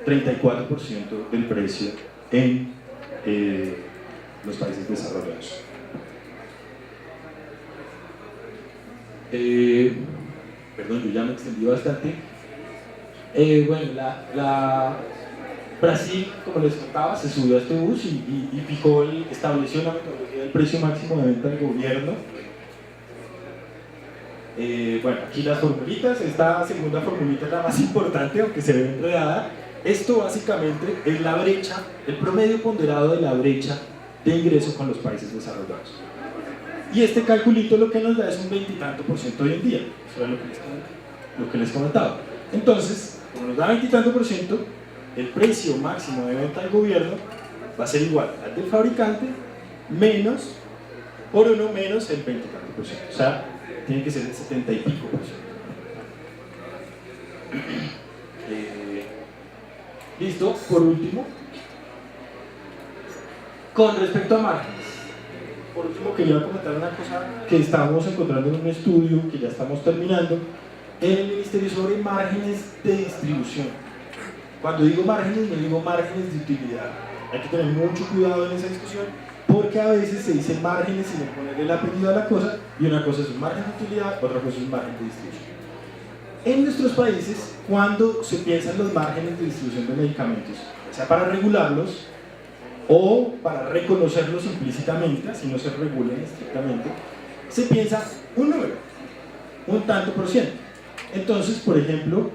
34% del precio en los países desarrollados. Perdón, yo ya me extendí bastante. Bueno, Brasil, como les contaba, se subió a este bus y estableció una metodología del precio máximo de venta del gobierno. Bueno, aquí las formulitas, esta segunda formulita es la más importante, aunque se ve enredada. Esto básicamente es la brecha, el promedio ponderado de la brecha de ingreso con los países desarrollados. Y este calculito lo que nos da es un 20 y tanto % hoy en día. Eso es lo que les comentaba. Entonces, como nos da 20 y tanto %, el precio máximo de venta al gobierno va a ser igual al del fabricante menos, por uno menos el 20 y tanto %. O sea, tiene que ser el 70 y pico %. Listo, por último, con respecto a márgenes. Por último, quería comentar una cosa que estamos encontrando en un estudio que ya estamos terminando en el Ministerio sobre márgenes de distribución. Cuando digo márgenes, no digo márgenes de utilidad. Hay que tener mucho cuidado en esa discusión porque a veces se dice márgenes sin ponerle el apellido a la cosa, y una cosa es un margen de utilidad, otra cosa es un margen de distribución. En nuestros países, cuando se piensan los márgenes de distribución de medicamentos, ya sea para regularlos o para reconocerlos implícitamente, si no se regulan estrictamente, se piensa un número, un tanto por ciento. Entonces, por ejemplo,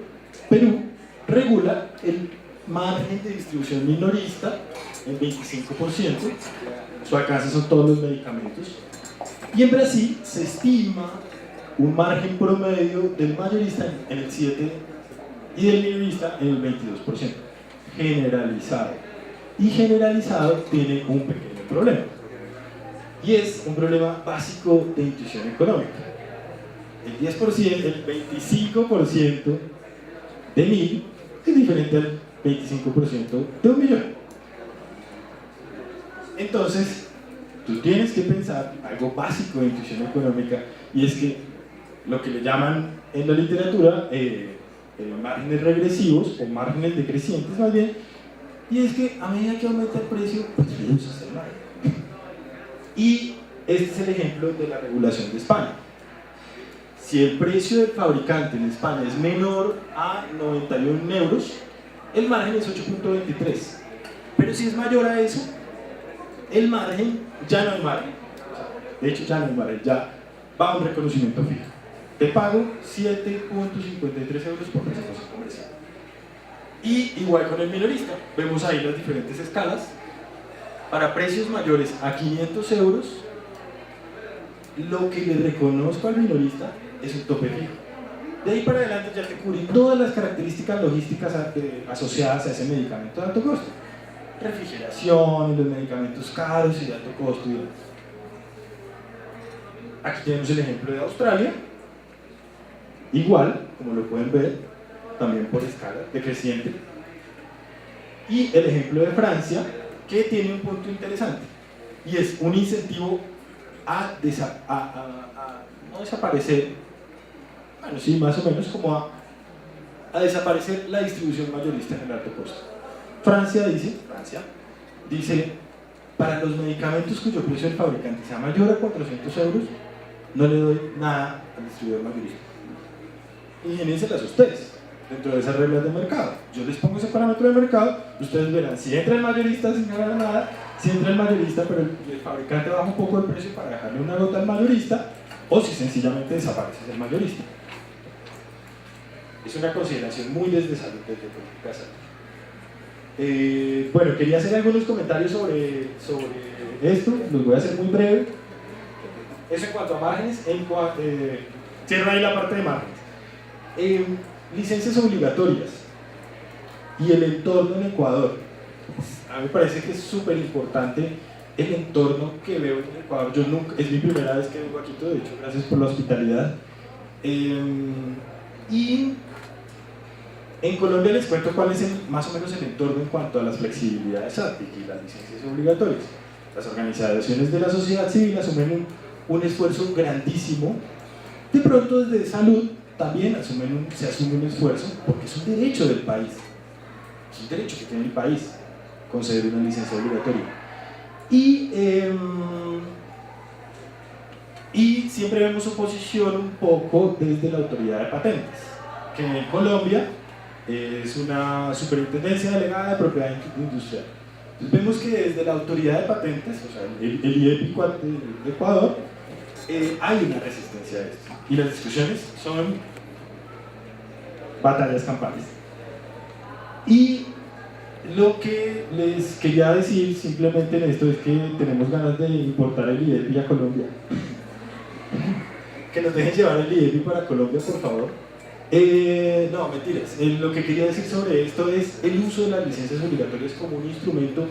Perú regula el margen de distribución minorista en 25%, su alcance son todos los medicamentos, y en Brasil se estima un margen promedio del mayorista en el 7% y del minorista en el 22%, generalizado. Y generalizado tiene un pequeño problema, y es un problema básico de intuición económica. El 10%, el 25% de 1000 es diferente al 25% de 1.000.000. Entonces, tú tienes que pensar algo básico de intuición económica, y es que lo que le llaman en la literatura márgenes regresivos o márgenes decrecientes más bien, y es que a medida que aumenta el precio, pues reduces el margen. Y este es el ejemplo de la regulación de España. Si el precio del fabricante en España es menor a 91 euros, el margen es 8.23. Pero si es mayor a eso, el margen ya no hay margen. De hecho, ya no hay margen, ya va a un reconocimiento fijo. Te pago 7.53 euros por presentación comercial. Y igual con el minorista, vemos ahí las diferentes escalas. Para precios mayores a 500 euros, lo que le reconozco al minorista es un tope fijo. De ahí para adelante ya te cubrí todas las características logísticas asociadas a ese medicamento de alto costo. Refrigeración, los medicamentos caros y de alto costo y demás. Aquí tenemos el ejemplo de Australia. Igual, como lo pueden ver, también por escala decreciente. Y el ejemplo de Francia, que tiene un punto interesante, y es un incentivo a no desaparecer, bueno, sí, más o menos como a desaparecer la distribución mayorista en el alto costo. Francia dice, para los medicamentos cuyo precio del fabricante sea mayor a 400 euros, no le doy nada al distribuidor mayorista. Ingeniénselas ustedes dentro de esas reglas de mercado. Yo les pongo ese parámetro de mercado, ustedes verán si entra el mayorista sin ganar nada, si entra el mayorista pero el fabricante baja un poco el precio para dejarle una nota al mayorista, o si sencillamente desaparece el mayorista. Es una consideración muy desde salud, desde política de salud. Bueno, quería hacer algunos comentarios sobre esto, los voy a hacer muy breve. Eso en cuanto a márgenes, cierro ahí la parte de márgenes. Licencias obligatorias y el entorno en Ecuador. A mí me parece que es súper importante el entorno que veo en Ecuador. Yo nunca, es mi primera vez que vengo aquí, de hecho, gracias por la hospitalidad. Y en Colombia les cuento cuál es más o menos el entorno en cuanto a las flexibilidades ATIC y las licencias obligatorias. Las organizaciones de la sociedad civil asumen un esfuerzo grandísimo. De pronto desde salud también se asume un esfuerzo, porque es un derecho del país, es un derecho que tiene el país conceder una licencia obligatoria. Y siempre vemos oposición un poco desde la autoridad de patentes, que en Colombia es una superintendencia delegada de propiedad industrial. Entonces vemos que desde la autoridad de patentes, o sea, el IEP de Ecuador, hay una resistencia a esto. Y las discusiones son batallas campales. Y lo que les quería decir simplemente en esto es que tenemos ganas de importar el IEP a Colombia. Que nos dejen llevar el IEP para Colombia, por favor. No, mentiras. Lo que quería decir sobre esto es el uso de las licencias obligatorias como un instrumento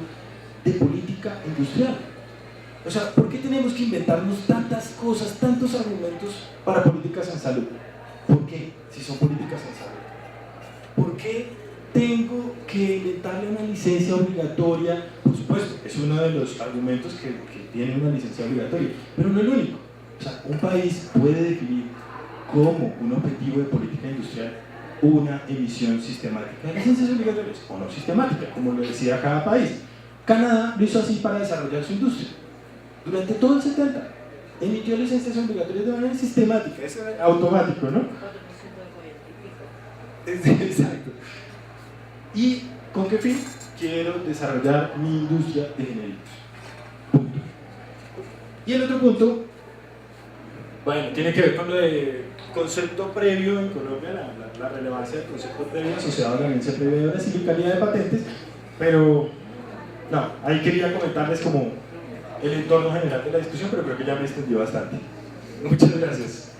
de política industrial. O sea, ¿por qué tenemos que inventarnos tantas cosas, tantos argumentos para políticas en salud? ¿Por qué? Si son políticas en salud. ¿Por qué tengo que inventarle una licencia obligatoria? Por supuesto, es uno de los argumentos que tiene una licencia obligatoria, pero no el único. O sea, un país puede definir como un objetivo de política industrial una emisión sistemática de licencias obligatorias, o no sistemática, como lo decía cada país. Canadá lo hizo así para desarrollar su industria. Durante todo el 70 emitió licencias obligatorias de manera sistemática, eso era automático, ¿no? Exacto. ¿Y con qué fin? Quiero desarrollar mi industria de genéricos. Punto. Y el otro punto, bueno, tiene que ver con lo de concepto previo en Colombia, la relevancia del concepto previo asociado a la evidencia previa de Brasil y calidad de patentes, pero no, ahí quería comentarles como el entorno general de la discusión, pero creo que ya me extendí bastante. Muchas gracias.